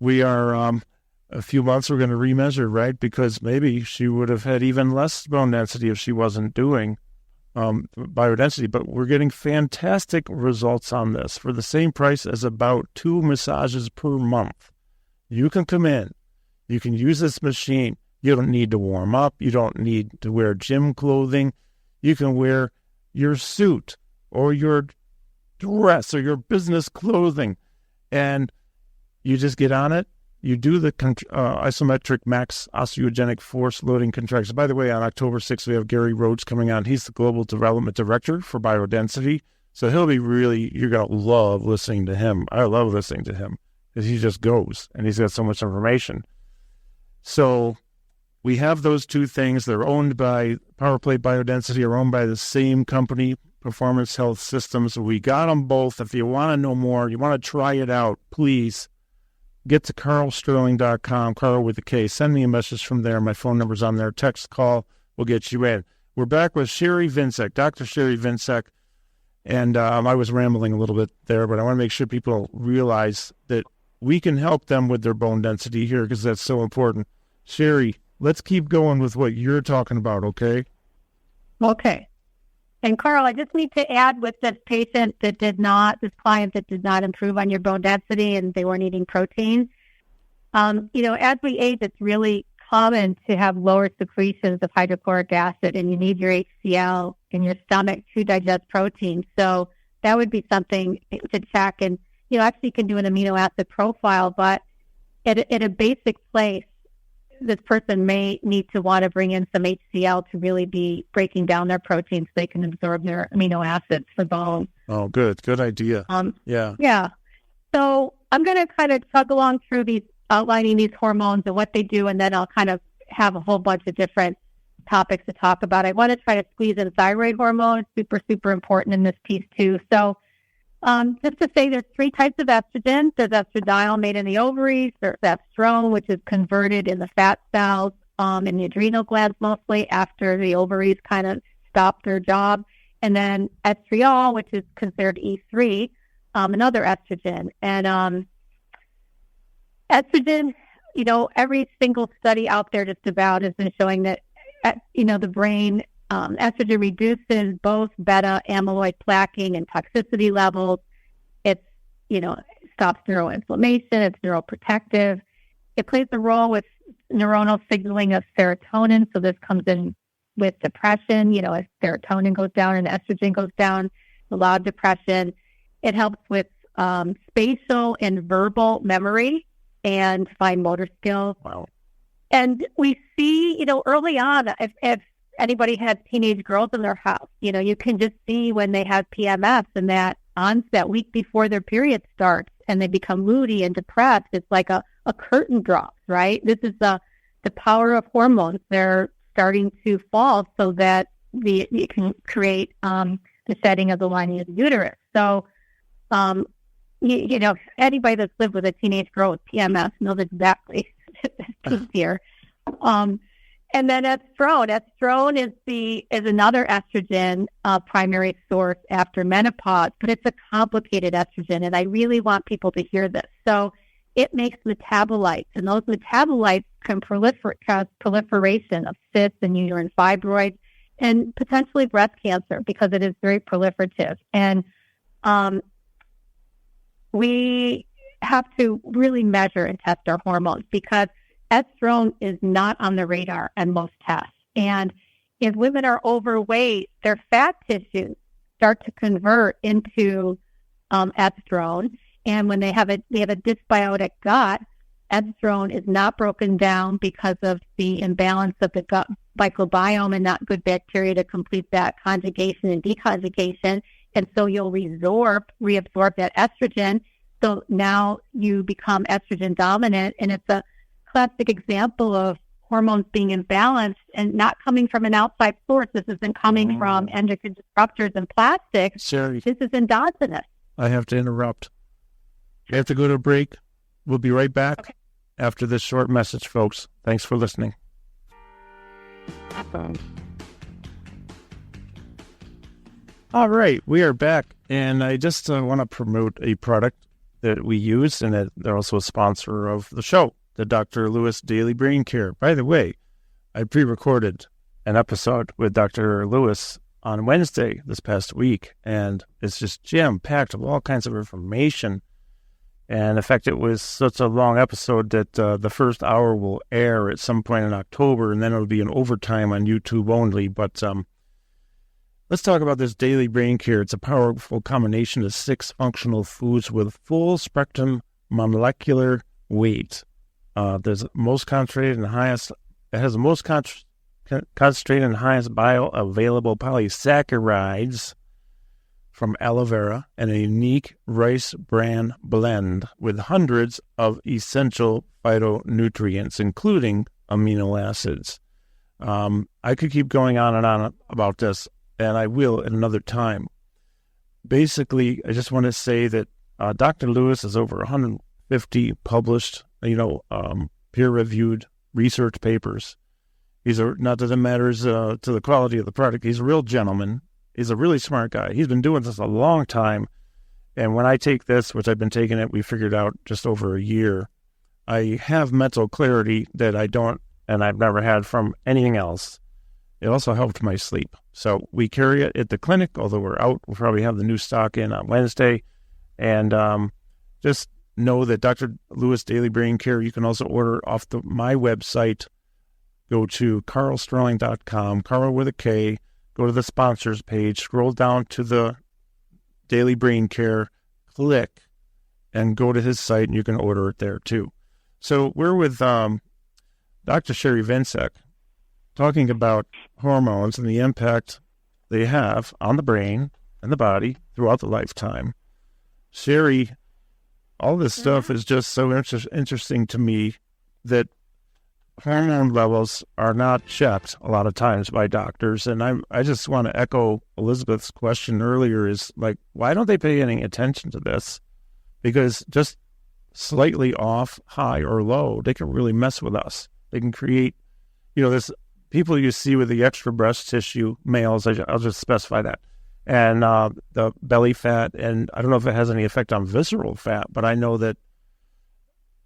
S2: we're going to remeasure, right? Because maybe she would have had even less bone density if she wasn't doing biodensity. But we're getting fantastic results on this for the same price as about 2 massages per month. You can come in. You can use this machine. You don't need to warm up. You don't need to wear gym clothing. You can wear your suit or your dress or your business clothing, and you just get on it. You do the isometric max osteogenic force loading contractions. By the way, on October 6th, we have Gary Rhodes coming on. He's the Global Development Director for Biodensity. So he'll be you're going to love listening to him. I love listening to him because he just goes and he's got so much information. So we have those two things. They're owned by PowerPlate Biodensity, are owned by the same company, Performance Health Systems. We got them both. If you want to know more, you want to try it out, please get to karlsterling.com, Karl with a K. Send me a message from there. My phone number's on there. Text, call, we'll get you in. We're back with Sherie Viencek, Dr. Sherie Viencek. And I was rambling a little bit there, but I want to make sure people realize that we can help them with their bone density here because that's so important. Sherie, let's keep going with what you're talking about, okay?
S4: Okay. And Karl, I just need to add with this client that did not improve on your bone density and they weren't eating protein. As we age, it's really common to have lower secretions of hydrochloric acid, and you need your HCl in your stomach to digest protein. So that would be something to check. And, actually you can do an amino acid profile, but at a basic place, this person may need to want to bring in some HCl to really be breaking down their proteins so they can absorb their amino acids for bone.
S2: Oh, good. Good idea. Yeah.
S4: Yeah. So I'm going to kind of tug along through outlining these hormones and what they do, and then I'll kind of have a whole bunch of different topics to talk about. I want to try to squeeze in thyroid hormone. Super, super important in this piece too. So just to say, there's 3 types of estrogen. There's estradiol made in the ovaries. There's estrone, which is converted in the fat cells in the adrenal glands mostly after the ovaries kind of stop their job. And then estriol, which is considered E3, another estrogen. And estrogen, every single study out there just about has been showing that, the brain, estrogen reduces both beta amyloid plaquing and toxicity levels. It's, stops neuroinflammation. It's neuroprotective. It plays a role with neuronal signaling of serotonin. So this comes in with depression. As serotonin goes down and estrogen goes down, a lot of depression. It helps with spatial and verbal memory and fine motor skills.
S2: Wow.
S4: And we see, early on, if anybody has teenage girls in their house, you can just see when they have PMS and that onset week before their period starts and they become moody and depressed. It's like a curtain drops, right? This is the power of hormones. They're starting to fall so that it can create the shedding of the lining of the uterus. So, anybody that's lived with a teenage girl with PMS knows exactly who's here. And then estrone. Estrone is another estrogen primary source after menopause, but it's a complicated estrogen, and I really want people to hear this. So it makes metabolites, and those metabolites can cause proliferation of cysts and uterine fibroids and potentially breast cancer because it is very proliferative. And we have to really measure and test our hormones because estrone is not on the radar in most tests. And if women are overweight, their fat tissues start to convert into estrone. And when they have a dysbiotic gut, estrone is not broken down because of the imbalance of the gut microbiome and not good bacteria to complete that conjugation and deconjugation. And so you'll reabsorb that estrogen. So now you become estrogen dominant, and it's a classic example of hormones being imbalanced and not coming from an outside source. This isn't coming from endocrine disruptors and plastics.
S2: Sherie,
S4: this is endogenous.
S2: I have to interrupt. We have to go to a break. We'll be right back after this short message, folks. Thanks for listening. All right, we are back, and I just want to promote a product that we use, and that they're also a sponsor of the show, the Dr. Lewis Daily Brain Care. By the way, I pre-recorded an episode with Dr. Lewis on Wednesday this past week, and it's just jam-packed with all kinds of information. And in fact, it was such a long episode that the first hour will air at some point in October, and then it'll be an overtime on YouTube only. But let's talk about this Daily Brain Care. It's a powerful combination of 6 functional foods with full spectrum molecular weight. There's most concentrated and highest. It has the most concentrated and highest bioavailable polysaccharides from aloe vera and a unique rice bran blend with hundreds of essential phytonutrients, including amino acids. I could keep going on and on about this, and I will at another time. Basically, I just want to say that Dr. Lewis has over 150 published, peer-reviewed research papers. Not that it matters to the quality of the product. He's a real gentleman. He's a really smart guy. He's been doing this a long time. And when I take this, which I've been taking it, we figured out just over a year, I have mental clarity that I don't, and I've never had from anything else. It also helped my sleep. So we carry it at the clinic, although we're out. We'll probably have the new stock in on Wednesday. And just know that Dr. Lewis Daily Brain Care, you can also order off my website. Go to karlsterling.com, Karl with a K. Go to the sponsors page, scroll down to the Daily Brain Care, click, and go to his site, and you can order it there too. So we're with Dr. Sherie Viencek, talking about hormones and the impact they have on the brain and the body throughout the lifetime. Sherie, all this stuff is just so interesting to me that hormone levels are not checked a lot of times by doctors. And I just want to echo Elizabeth's question earlier is like, why don't they pay any attention to this? Because just slightly off, high or low, they can really mess with us. They can create, this people you see with the extra breast tissue, males, I'll just specify that, and the belly fat. And I don't know if it has any effect on visceral fat, but I know that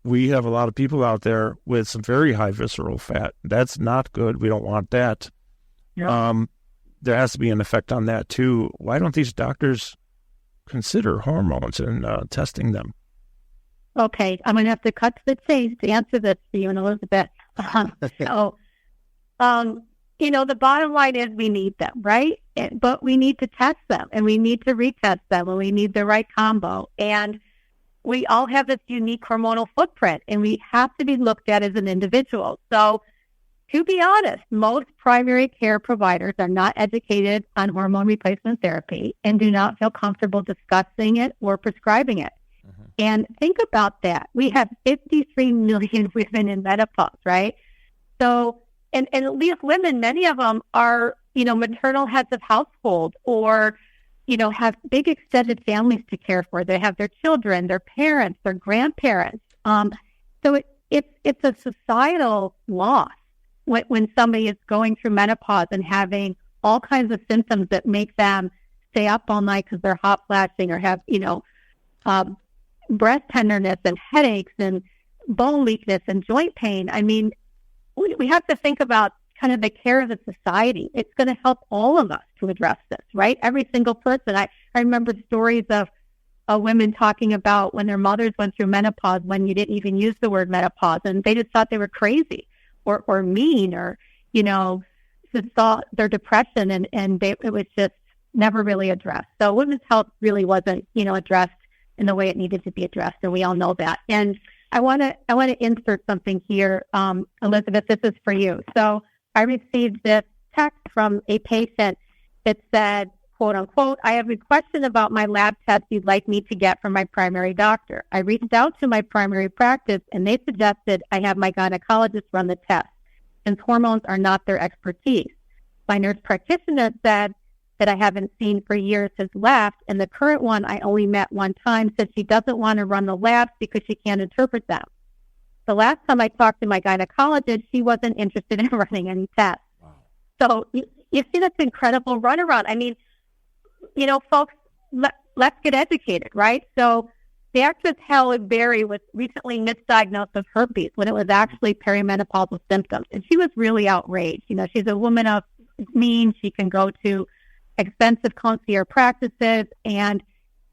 S2: we have a lot of people out there with some very high visceral fat. That's not good. We don't want that. Yep. There has to be an effect on that too. Why don't these doctors consider hormones and testing them?
S4: Okay, I'm going to have to cut to the chase to answer this for you and Elizabeth. The bottom line is we need them, right? But we need to test them, and we need to retest them, and we need the right combo. And we all have this unique hormonal footprint, and we have to be looked at as an individual. So to be honest, most primary care providers are not educated on hormone replacement therapy and do not feel comfortable discussing it or prescribing it. And think about that. We have 53 million women in menopause, right? So, and these women, many of them are, maternal heads of household or, have big extended families to care for. They have their children, their parents, their grandparents. So it's a societal loss when somebody is going through menopause and having all kinds of symptoms that make them stay up all night because they're hot flashing or have, breast tenderness and headaches and bone weakness and joint pain. I mean, we have to think about kind of the care of the society. It's going to help all of us to address this, right? Every single person. I remember stories of women talking about when their mothers went through menopause when you didn't even use the word menopause, and they just thought they were crazy or mean or, just saw their depression and it was just never really addressed. So women's health really wasn't, addressed in the way it needed to be addressed, and we all know that. And I want to insert something here, Elizabeth. This is for you. So I received this text from a patient that said, quote unquote, "I have a question about my lab test you'd like me to get from my primary doctor. I reached out to my primary practice, and they suggested I have my gynecologist run the test, since hormones are not their expertise. My nurse practitioner said that I haven't seen for years has left, and the current one I only met one time said she doesn't want to run the labs because she can't interpret them. The last time I talked to my gynecologist, she wasn't interested in running any tests." Wow. So you see this incredible runaround. I mean, folks, let's get educated, right? So the actress Halle Berry was recently misdiagnosed with herpes when it was actually perimenopausal symptoms, and she was really outraged. She's a woman of means. She can go to expensive concierge practices, and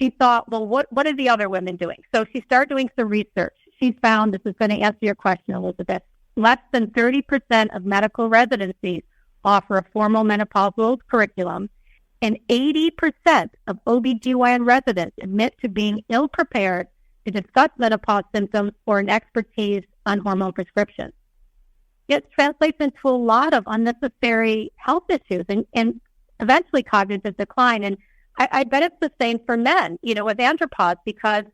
S4: she thought, well, what are the other women doing? So she started doing some research. She found, this is going to answer your question, Elizabeth, less than 30% of medical residencies offer a formal menopausal curriculum, and 80% of OBGYN residents admit to being ill-prepared to discuss menopause symptoms or an expertise on hormone prescriptions. It translates into a lot of unnecessary health issues and eventually cognitive decline. And I bet it's the same for men, with andropause, because,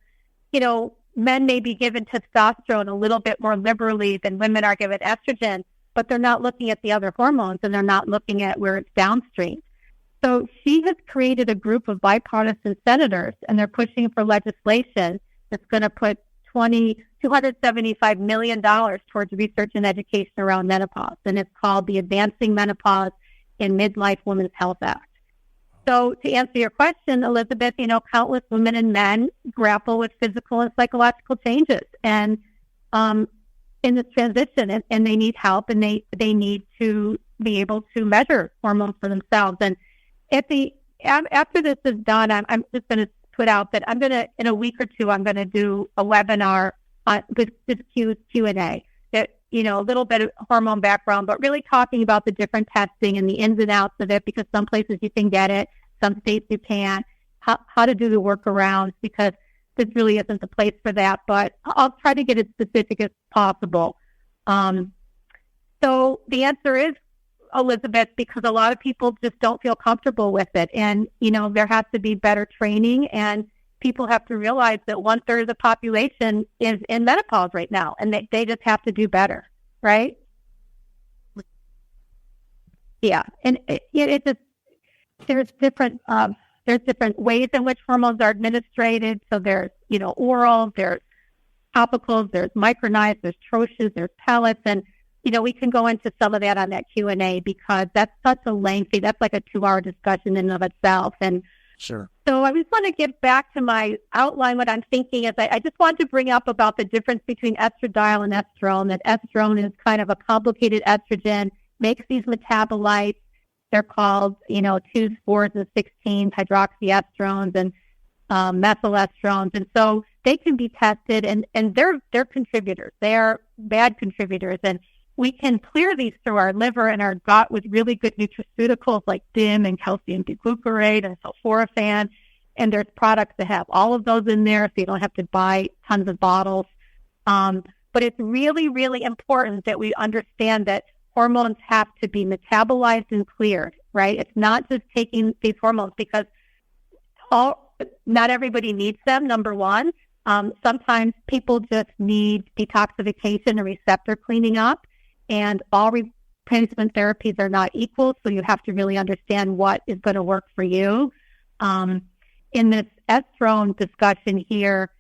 S4: men may be given testosterone a little bit more liberally than women are given estrogen, but they're not looking at the other hormones and they're not looking at where it's downstream. So she has created a group of bipartisan senators, and they're pushing for legislation that's going to put $275 million towards research and education around menopause. And it's called the Advancing Menopause in Midlife Women's Health Act. So to answer your question, Elizabeth, countless women and men grapple with physical and psychological changes and in this transition, and they need help, and they need to be able to measure hormones for themselves. And after this is done, I'm just going to put out that in a week or two, I'm going to do a webinar on this Q&A. A little bit of hormone background, but really talking about the different testing and the ins and outs of it, because some places you can get it, some states you can't, how to do the workarounds, because this really isn't the place for that, but I'll try to get as specific as possible. So the answer is, Elizabeth, because a lot of people just don't feel comfortable with it. And, there has to be better training, and people have to realize that 1/3 of the population is in menopause right now, and they just have to do better, right? Yeah, and it just there's different ways in which hormones are administered. So there's oral, there's topicals, there's micronized, there's troches, there's pellets, and we can go into some of that on that Q&A, because that's like a 2-hour discussion in and of itself. And
S2: sure.
S4: So I just want to get back to my outline. What I'm thinking is I just want to bring up about the difference between estradiol and estrone, that estrone is kind of a complicated estrogen, makes these metabolites. They're called, 2s, 4s, and 16s, hydroxyestrones and methylestrones. And so they can be tested, and they're contributors. They are bad contributors. And we can clear these through our liver and our gut with really good nutraceuticals like DIM and calcium deglucarate and sulforaphane. And there's products that have all of those in there, so you don't have to buy tons of bottles. But it's really, really important that we understand that hormones have to be metabolized and cleared, right? It's not just taking these hormones because not everybody needs them, number one. Sometimes people just need detoxification and receptor cleaning up, and all replacement therapies are not equal, so you have to really understand what is going to work for you. In this estrone discussion here,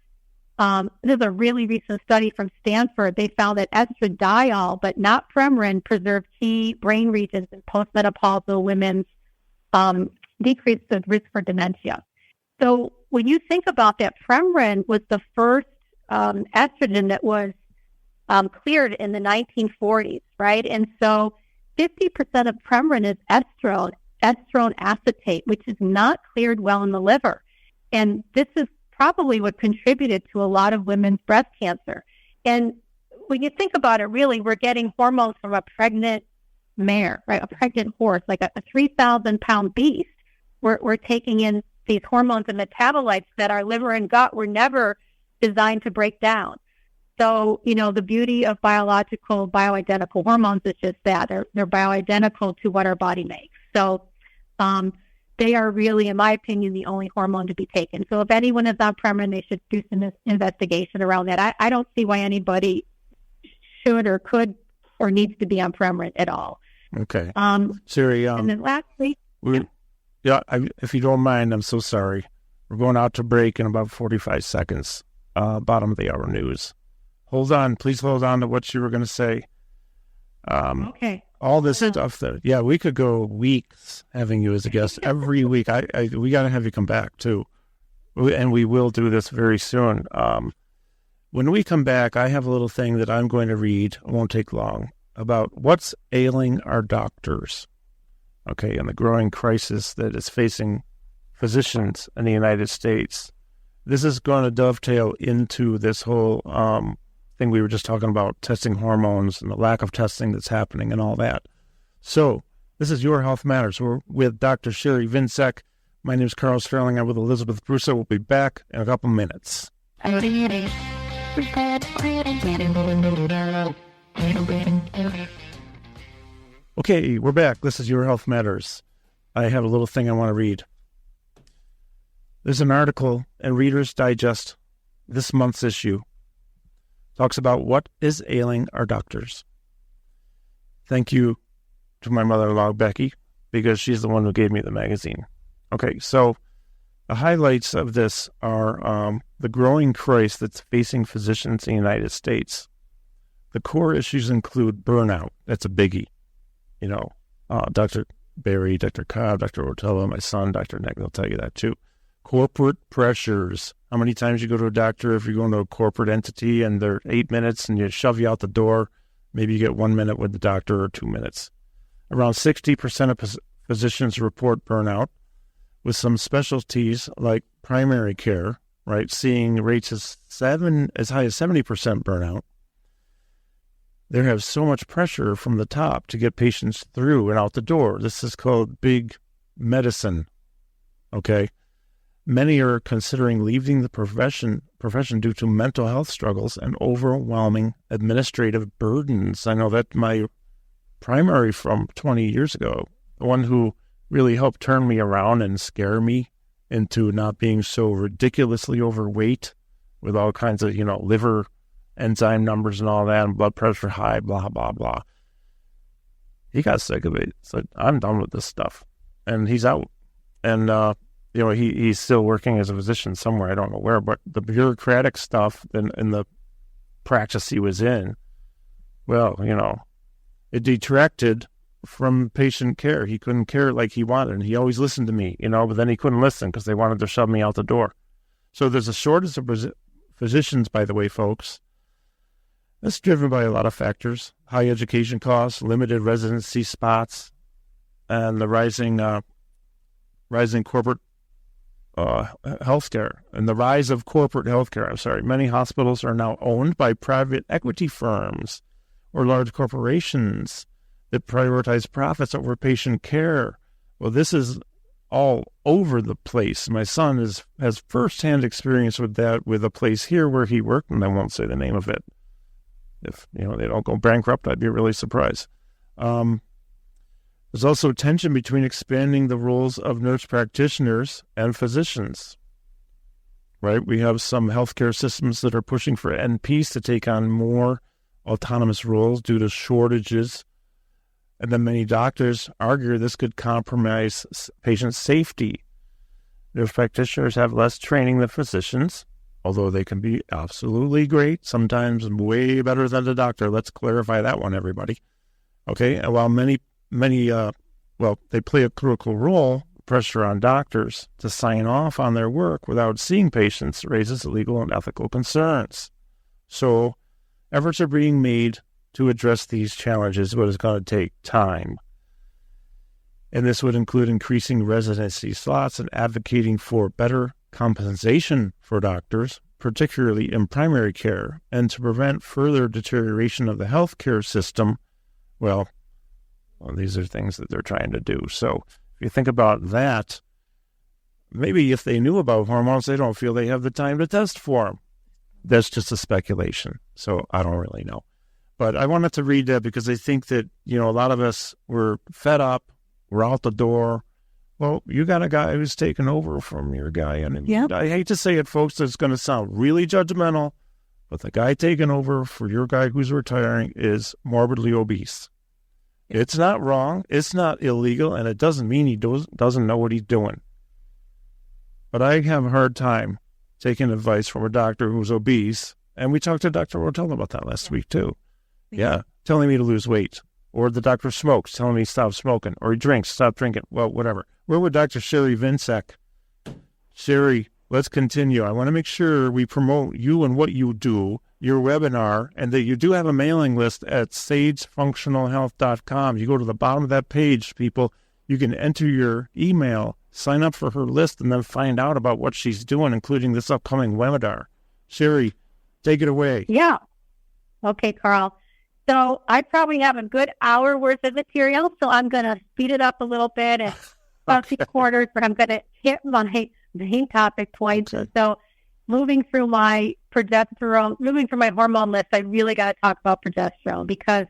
S4: this is a really recent study from Stanford. They found that estradiol, but not Premarin, preserved key brain regions in postmenopausal women's decreased the risk for dementia. So when you think about that, Premarin was the first estrogen that was cleared in the 1940s, right? And so 50% of Premarin is estrone acetate, which is not cleared well in the liver. And this is probably what contributed to a lot of women's breast cancer. And when you think about it, really, we're getting hormones from a pregnant mare, right? A pregnant horse, like a 3,000-pound beast. We're taking in these hormones and metabolites that our liver and gut were never designed to break down. So, the beauty of biological, bioidentical hormones is just that. They're bioidentical to what our body makes. So they are really, in my opinion, the only hormone to be taken. So if anyone is on Premarin, they should do some investigation around that. I don't see why anybody should or could or needs to be on Premarin at all.
S2: Okay. Sherie,
S4: and then lastly...
S2: if you don't mind, I'm so sorry. We're going out to break in about 45 seconds, bottom of the hour news. Hold on. Please hold on to what you were going to say.
S4: Okay.
S2: All this stuff we could go weeks having you as a guest every week. We got to have you come back too. And we will do this very soon. When we come back, I have a little thing that I'm going to read. It won't take long, about what's ailing our doctors. Okay. And the growing crisis that is facing physicians in the United States. This is going to dovetail into this whole, thing we were just talking about, testing hormones and the lack of testing that's happening and all that. So this is Your Health Matters. We're with Dr. Sherie Viencek. My name is Karl Sterling. I'm with Elizabeth Brusa. We'll be back in a couple minutes. Okay, we're back. This is Your Health Matters. I have a little thing I want to read. There's an article in Reader's Digest, this month's issue. Talks about what is ailing our doctors. Thank you to my mother-in-law, Becky, because she's the one who gave me the magazine. Okay, so the highlights of this are the growing crisis that's facing physicians in the United States. The core issues include burnout. That's a biggie. Dr. Barry, Dr. Cobb, Dr. Ortella, my son, Dr. Nick, they'll tell you that too. Corporate pressures. How many times you go to a doctor if you're going to a corporate entity and they're 8 minutes and you shove you out the door, maybe you get 1 minute with the doctor or 2 minutes. Around 60% of physicians report burnout, with some specialties like primary care, right, seeing rates as high as 70% burnout. They have so much pressure from the top to get patients through and out the door. This is called big medicine, okay? Many are considering leaving the profession due to mental health struggles and overwhelming administrative burdens. I know that my primary from 20 years ago, the one who really helped turn me around and scare me into not being so ridiculously overweight with all kinds of, liver enzyme numbers and all that, and blood pressure high, blah, blah, blah. He got sick of it. It's like, I'm done with this stuff. And he's out. And, he's still working as a physician somewhere. I don't know where, but the bureaucratic stuff in the practice he was in, it detracted from patient care. He couldn't care like he wanted. And he always listened to me, but then he couldn't listen because they wanted to shove me out the door. So there's a shortage of physicians, by the way, folks. That's driven by a lot of factors: high education costs, limited residency spots, and the rising corporate healthcare, and the rise of corporate healthcare. Many hospitals are now owned by private equity firms or large corporations that prioritize profits over patient care. Well, this is all over the place. My son has firsthand experience with that with a place here where he worked, and I won't say the name of it. If they don't go bankrupt, I'd be really surprised. There's also tension between expanding the roles of nurse practitioners and physicians, right? We have some healthcare systems that are pushing for NPs to take on more autonomous roles due to shortages. And then many doctors argue this could compromise patient safety. Nurse practitioners have less training than physicians, although they can be absolutely great, sometimes way better than the doctor. Let's clarify that one, everybody. Okay, and while many, they play a critical role, pressure on doctors to sign off on their work without seeing patients raises legal and ethical concerns. So efforts are being made to address these challenges, but it's going to take time. And this would include increasing residency slots and advocating for better compensation for doctors, particularly in primary care, and to prevent further deterioration of the healthcare system. Well, these are things that they're trying to do. So if you think about that, maybe if they knew about hormones, they don't feel they have the time to test for them. That's just a speculation. So I don't really know. But I wanted to read that because I think that, a lot of us were fed up. We're out the door. Well, you got a guy who's taken over from your guy. And
S3: Yep.
S2: I hate to say it, folks, it's going to sound really judgmental, but the guy taking over for your guy who's retiring is morbidly obese. It's not wrong. It's not illegal. And it doesn't mean he doesn't know what he's doing. But I have a hard time taking advice from a doctor who's obese. And we talked to Dr. Rotella about that last week, too. Yeah, telling me to lose weight. Or the doctor smokes, telling me stop smoking. Or he drinks, stop drinking. Well, whatever. We're with Dr. Sherie Viencek. Sherie, let's continue. I want to make sure we promote you and what you do, your webinar, and that you do have a mailing list at sagefunctionalhealth.com. You go to the bottom of that page, people. You can enter your email, sign up for her list, and then find out about what she's doing, including this upcoming webinar. Sherie, take it away.
S4: Yeah. Okay, Carl. So I probably have a good hour worth of material, so I'm going to speed it up a little bit and about 3 quarters, but I'm going to hit my main topic twice. Okay. So moving through my hormone list, I really got to talk about progesterone because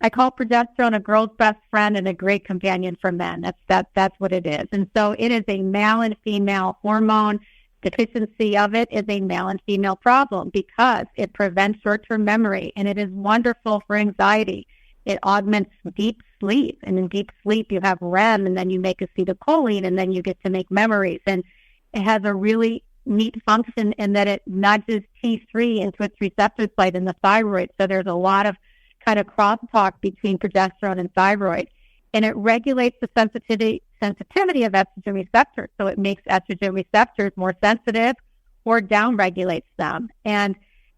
S4: I call progesterone a girl's best friend and a great companion for men. That's what it is. And so it is a male and female hormone. Deficiency of it is a male and female problem because it prevents short-term memory, and it is wonderful for anxiety. It augments deep sleep, and in deep sleep you have REM, and then you make acetylcholine, and then you get to make memories. And it has a really neat function in that it nudges T3 into its receptor site in the thyroid. So there's a lot of kind of crosstalk between progesterone and thyroid. And it regulates the sensitivity of estrogen receptors. So it makes estrogen receptors more sensitive or downregulates them. And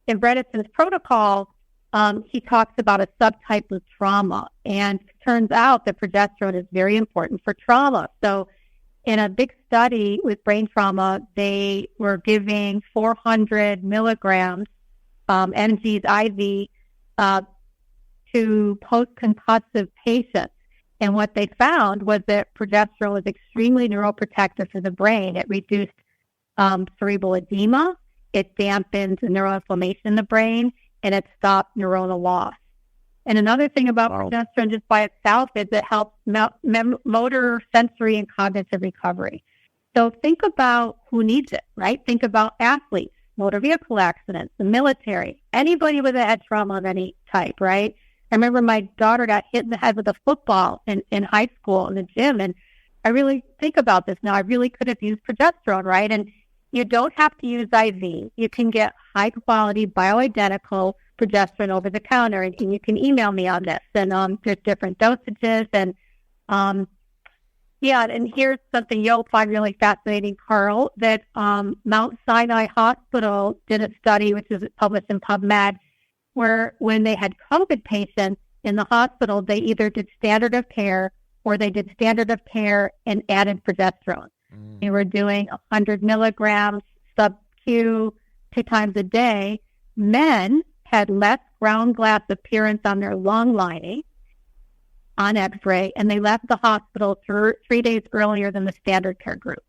S4: in Bredesen's protocol, he talks about a subtype of trauma. And it turns out that progesterone is very important for trauma. So in a big study with brain trauma, they were giving 400 milligrams NGs IV to post-concussive patients. And what they found was that progesterone was extremely neuroprotective for the brain. It reduced cerebral edema, it dampened neuroinflammation in the brain, and it stopped neuronal loss. And another thing about progesterone just by itself is it helps motor, sensory, and cognitive recovery. So think about who needs it, right? Think about athletes, motor vehicle accidents, the military, anybody with a head trauma of any type, right? I remember my daughter got hit in the head with a football in high school in the gym, and I really think about this now. I really could have used progesterone, right? And you don't have to use IV. You can get high-quality, bioidentical progesterone over the counter, and you can email me on this. And there's different dosages, and and here's something you'll find really fascinating, Carl, that Mount Sinai Hospital did a study, which is published in PubMed, where when they had COVID patients in the hospital, they either did standard of care or they did standard of care and added progesterone. They were doing 100 milligrams sub-Q 2 times a day. Men had less ground glass appearance on their lung lining on X-ray, and they left the hospital 3 days earlier than the standard care group.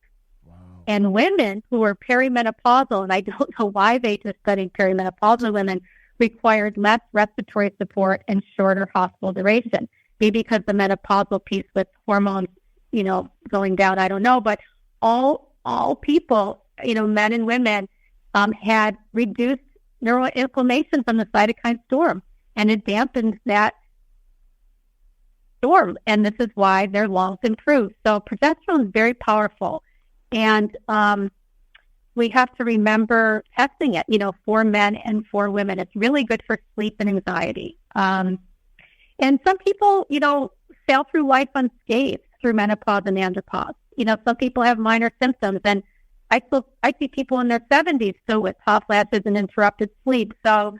S4: Wow. And women who were perimenopausal, and I don't know why they just studied perimenopausal women, required less respiratory support and shorter hospital duration maybe because the menopausal piece with hormones, going down, I don't know, but all people, men and women, had reduced neuroinflammation from the cytokine storm, and it dampened that storm, and this is why their lungs improve. So progesterone is very powerful, and we have to remember testing it, for men and for women. It's really good for sleep and anxiety. And some people, sail through life unscathed through menopause and andropause. Some people have minor symptoms, and I see people in their 70s still with hot flashes and interrupted sleep. So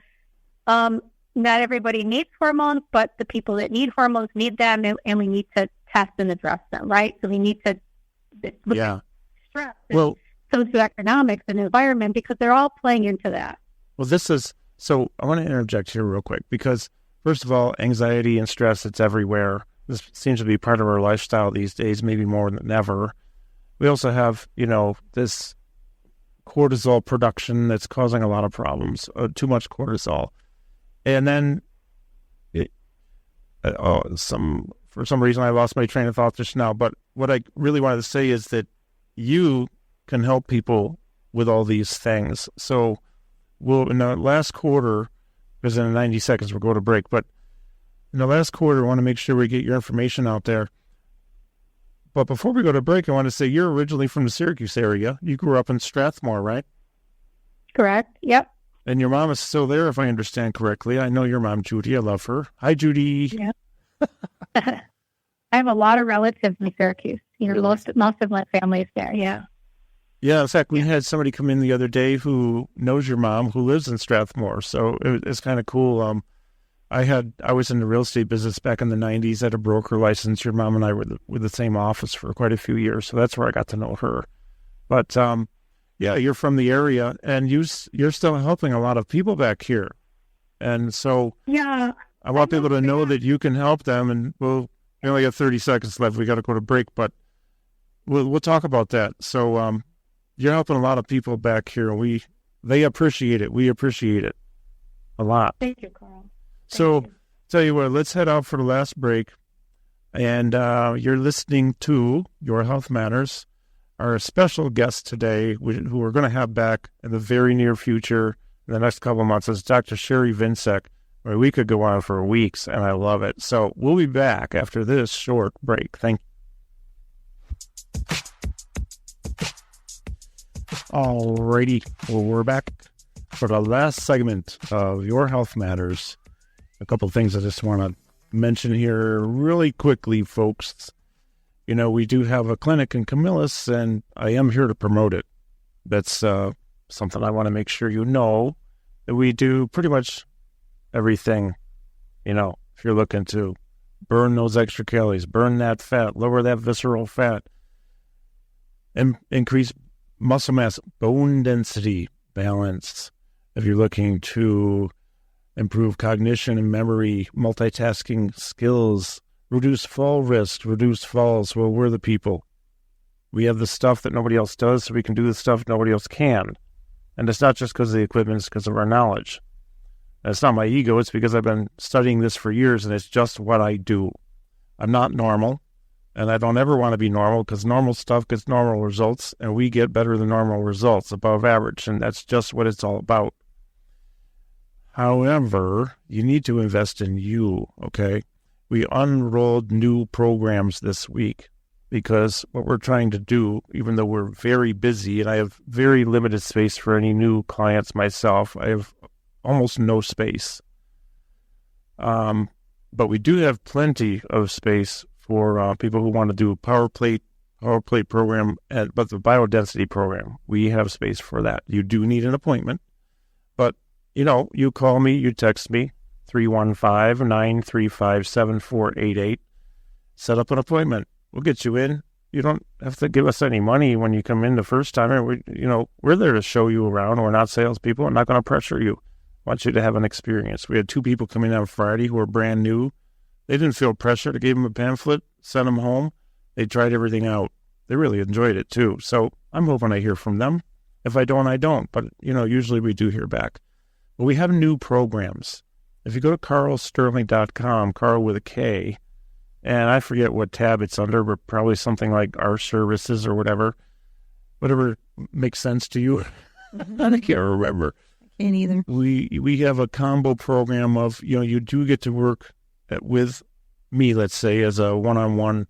S4: not everybody needs hormones, but the people that need hormones need them, and we need to test and address them, right? So we need to look at stress and socioeconomics and environment, because they're all playing into that.
S2: Well, so I want to interject here real quick, because first of all, anxiety and stress, it's everywhere. This seems to be part of our lifestyle these days, maybe more than ever. We also have, this cortisol production that's causing a lot of problems, too much cortisol. And then, for some reason, I lost my train of thought just now. But what I really wanted to say is that you can help people with all these things. So in the last quarter, because in 90 seconds we'll go to break, but in the last quarter, I want to make sure we get your information out there. But before we go to break, I want to say you're originally from the Syracuse area. You grew up in Strathmore, right?
S4: Correct. Yep.
S2: And your mom is still there, if I understand correctly. I know your mom, Judy. I love her. Hi, Judy.
S4: Yeah. I have a lot of relatives in Syracuse. Most of my family's there. Yeah.
S2: Yeah. In fact, we had somebody come in the other day who knows your mom, who lives in Strathmore. So it's kind of cool. I was in the real estate business back in the 90s, had a broker license. Your mom and I were with the same office for quite a few years. So that's where I got to know her. But, yeah, you're from the area, and you're still helping a lot of people back here. And so I want people to know that you can help them. And we only have 30 seconds left. We got to go to break, but we'll talk about that. So you're helping a lot of people back here, and they appreciate it. We appreciate it a lot.
S4: Thank you, Carl.
S2: So tell you what, let's head out for the last break. And you're listening to Your Health Matters. Our special guest today, who we're going to have back in the very near future, in the next couple of months, is Dr. Sherie Viencek. We could go on for weeks, and I love it. So we'll be back after this short break. Thank you. All righty. Well, we're back for the last segment of Your Health Matters. A couple of things I just want to mention here really quickly, folks. We do have a clinic in Camillus, and I am here to promote it. That's something I want to make sure you know, that we do pretty much everything, if you're looking to burn those extra calories, burn that fat, lower that visceral fat, and increase muscle mass, bone density, balance. If you're looking to improve cognition and memory, multitasking skills, reduce fall risk, reduce falls. Well, we're the people. We have the stuff that nobody else does, so we can do the stuff nobody else can. And it's not just because of the equipment, it's because of our knowledge. And it's not my ego, it's because I've been studying this for years, and it's just what I do. I'm not normal, and I don't ever want to be normal, because normal stuff gets normal results, and we get better than normal results, above average, and that's just what it's all about. However, you need to invest in you, okay? We unrolled new programs this week because what we're trying to do, even though we're very busy and I have very limited space for any new clients myself, I have almost no space. But we do have plenty of space for people who want to do a power plate program, but the biodensity program, we have space for that. You do need an appointment, but you call me, you text me, 315-935-7488. Set up an appointment. We'll get you in. You don't have to give us any money when you come in the first time. We're there to show you around. We're not salespeople. I'm not going to pressure you. I want you to have an experience. We had 2 people come in on Friday who were brand new. They didn't feel pressure to give them a pamphlet, send them home. They tried everything out. They really enjoyed it too. So I'm hoping I hear from them. If I don't, I don't. But, usually we do hear back. But we have new programs. If you go to karlsterling.com, Karl with a K, and I forget what tab it's under, but probably something like our services or whatever makes sense to you. I can't remember.
S3: Can't either.
S2: We have a combo program of, you do get to work with me, let's say, as a one-on-one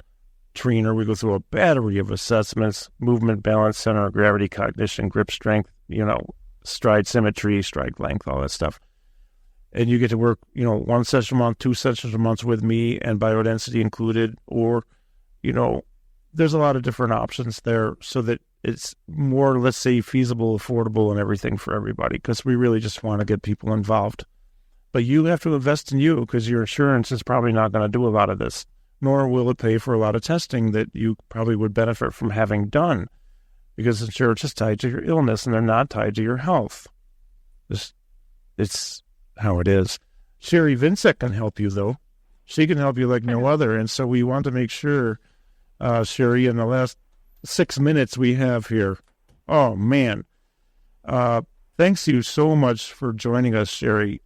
S2: trainer. We go through a battery of assessments: movement, balance, center of gravity, cognition, grip strength, stride symmetry, stride length, all that stuff. And you get to work, 1 session a month, 2 sessions a month with me, and biodensity included, or, there's a lot of different options there so that it's more, let's say, feasible, affordable, and everything for everybody, because we really just want to get people involved. But you have to invest in you, because your insurance is probably not going to do a lot of this, nor will it pay for a lot of testing that you probably would benefit from having done, because insurance is tied to your illness and they're not tied to your health. It's how it is. Sherie Viencek can help you, though. She can help you like no other. And so we want to make sure, Sherie, in the last 6 minutes we have here. Oh, man. Thanks you so much for joining us, Sherie.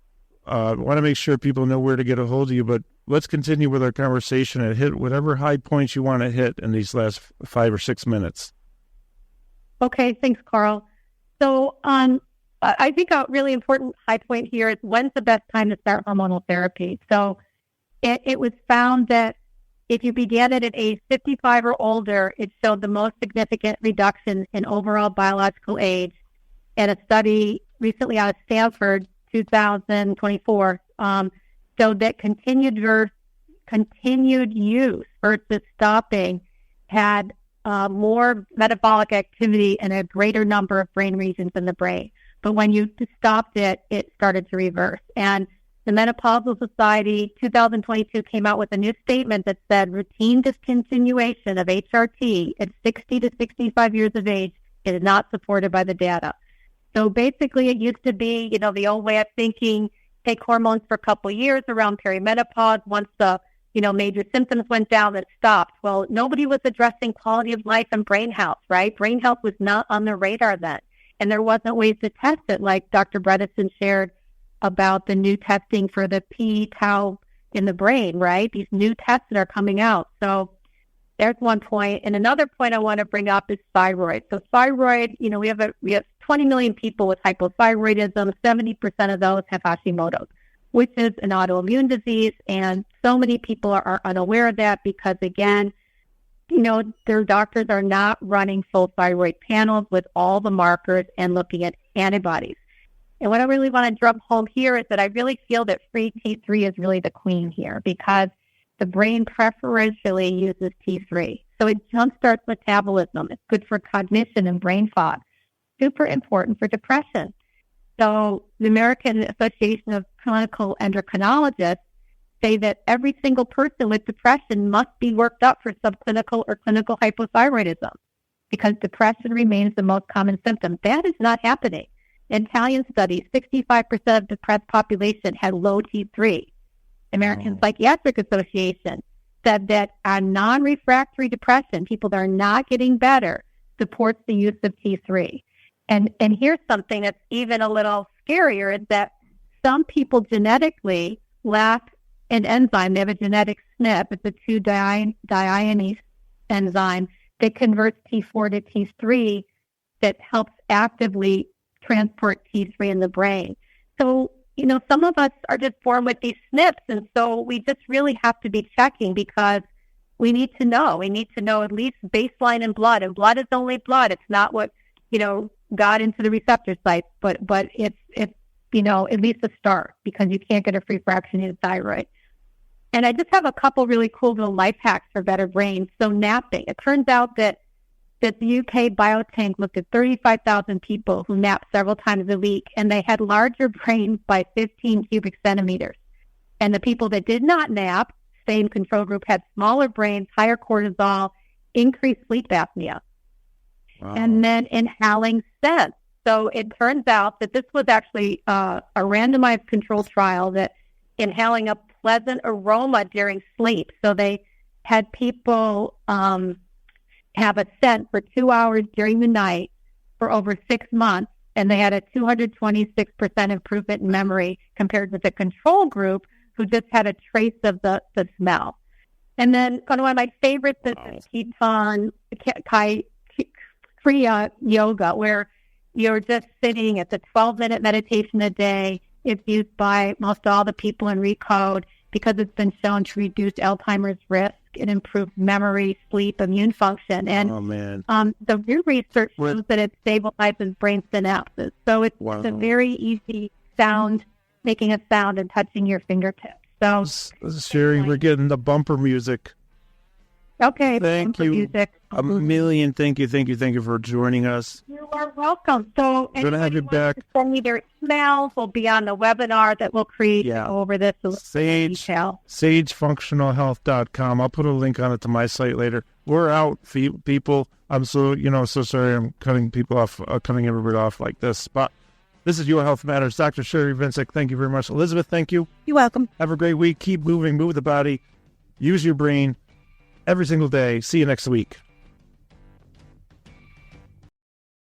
S2: I want to make sure people know where to get a hold of you, but let's continue with our conversation and hit whatever high points you want to hit in these last 5 or 6 minutes.
S4: Okay, thanks, Karl. So I think a really important high point here is when's the best time to start hormonal therapy. So it was found that if you began it at age 55 or older, it showed the most significant reduction in overall biological age. And a study recently out of Stanford, 2024, showed that continued use versus stopping had more metabolic activity and a greater number of brain regions in the brain. But when you stopped it, it started to reverse. And the Menopausal Society 2022 came out with a new statement that said routine discontinuation of HRT at 60 to 65 years of age is not supported by the data. So basically it used to be, the old way of thinking, take hormones for a couple of years around perimenopause. Once the, major symptoms went down, it stopped. Well, nobody was addressing quality of life and brain health, right? Brain health was not on the radar then. And there wasn't ways to test it, like Dr. Bredesen shared about the new testing for the p-tau in the brain, right? These new tests that are coming out. So there's one point. And another point I want to bring up is thyroid. So thyroid, we have 20 million people with hypothyroidism. 70% of those have Hashimoto's, which is an autoimmune disease. And so many people are unaware of that because, again, their doctors are not running full thyroid panels with all the markers and looking at antibodies. And what I really want to drum home here is that I really feel that free T3 is really the queen here because the brain preferentially uses T3. So it jumpstarts metabolism. It's good for cognition and brain fog. Super important for depression. So the American Association of Clinical Endocrinologists say that every single person with depression must be worked up for subclinical or clinical hypothyroidism because depression remains the most common symptom. That is not happening. In Italian studies, 65% of depressed population had low T3. American Psychiatric Association said that a non-refractory depression, people that are not getting better, supports the use of T3. And here's something that's even a little scarier, is that some people genetically lack an enzyme. They have a genetic SNP. It's a 2-deiodinase enzyme that converts T4 to T3 that helps actively transport T3 in the brain. So, some of us are just born with these SNPs, and so we just really have to be checking because we need to know. We need to know at least baseline in blood, and blood is only blood. It's not what, got into the receptor sites, but it's at least a start because you can't get a free fractionated thyroid. And I just have a couple really cool little life hacks for better brains. So napping. It turns out that the UK Biotank looked at 35,000 people who napped several times a week, and they had larger brains by 15 cubic centimeters. And the people that did not nap, same control group, had smaller brains, higher cortisol, increased sleep apnea. Wow. And then inhaling scent. So it turns out that this was actually a randomized controlled trial that inhaling a pleasant aroma during sleep. So they had people have a scent for 2 hours during the night for over 6 months, and they had a 226% improvement in memory compared with the control group who just had a trace of the smell. And then one of my favorites is Keton Kriya Yoga, where you're just sitting. It's a 12-minute meditation a day. It's used by most all the people in RECODE because it's been shown to reduce Alzheimer's risk and improve memory, sleep, immune function. And the new research shows that it stabilizes brain synapses. So it's a very easy sound, making a sound and touching your fingertips. So,
S2: Sherie, we're getting the bumper music.
S4: Okay.
S2: Thank you.
S4: Music.
S2: A million thank you for joining us.
S4: You are welcome. So
S2: we're going to have you back.
S4: Send me their emails. We'll be on the webinar that we'll create over this.
S2: SageFunctionalHealth.com. I'll put a link on it to my site later. We're out, people. I'm so sorry I'm cutting people off, cutting everybody off like this. But this is Your Health Matters. Dr. Sherie Viencek, thank you very much. Elizabeth, thank you.
S3: You're welcome.
S2: Have a great week. Keep moving. Move the body. Use your brain every single day. See you next week.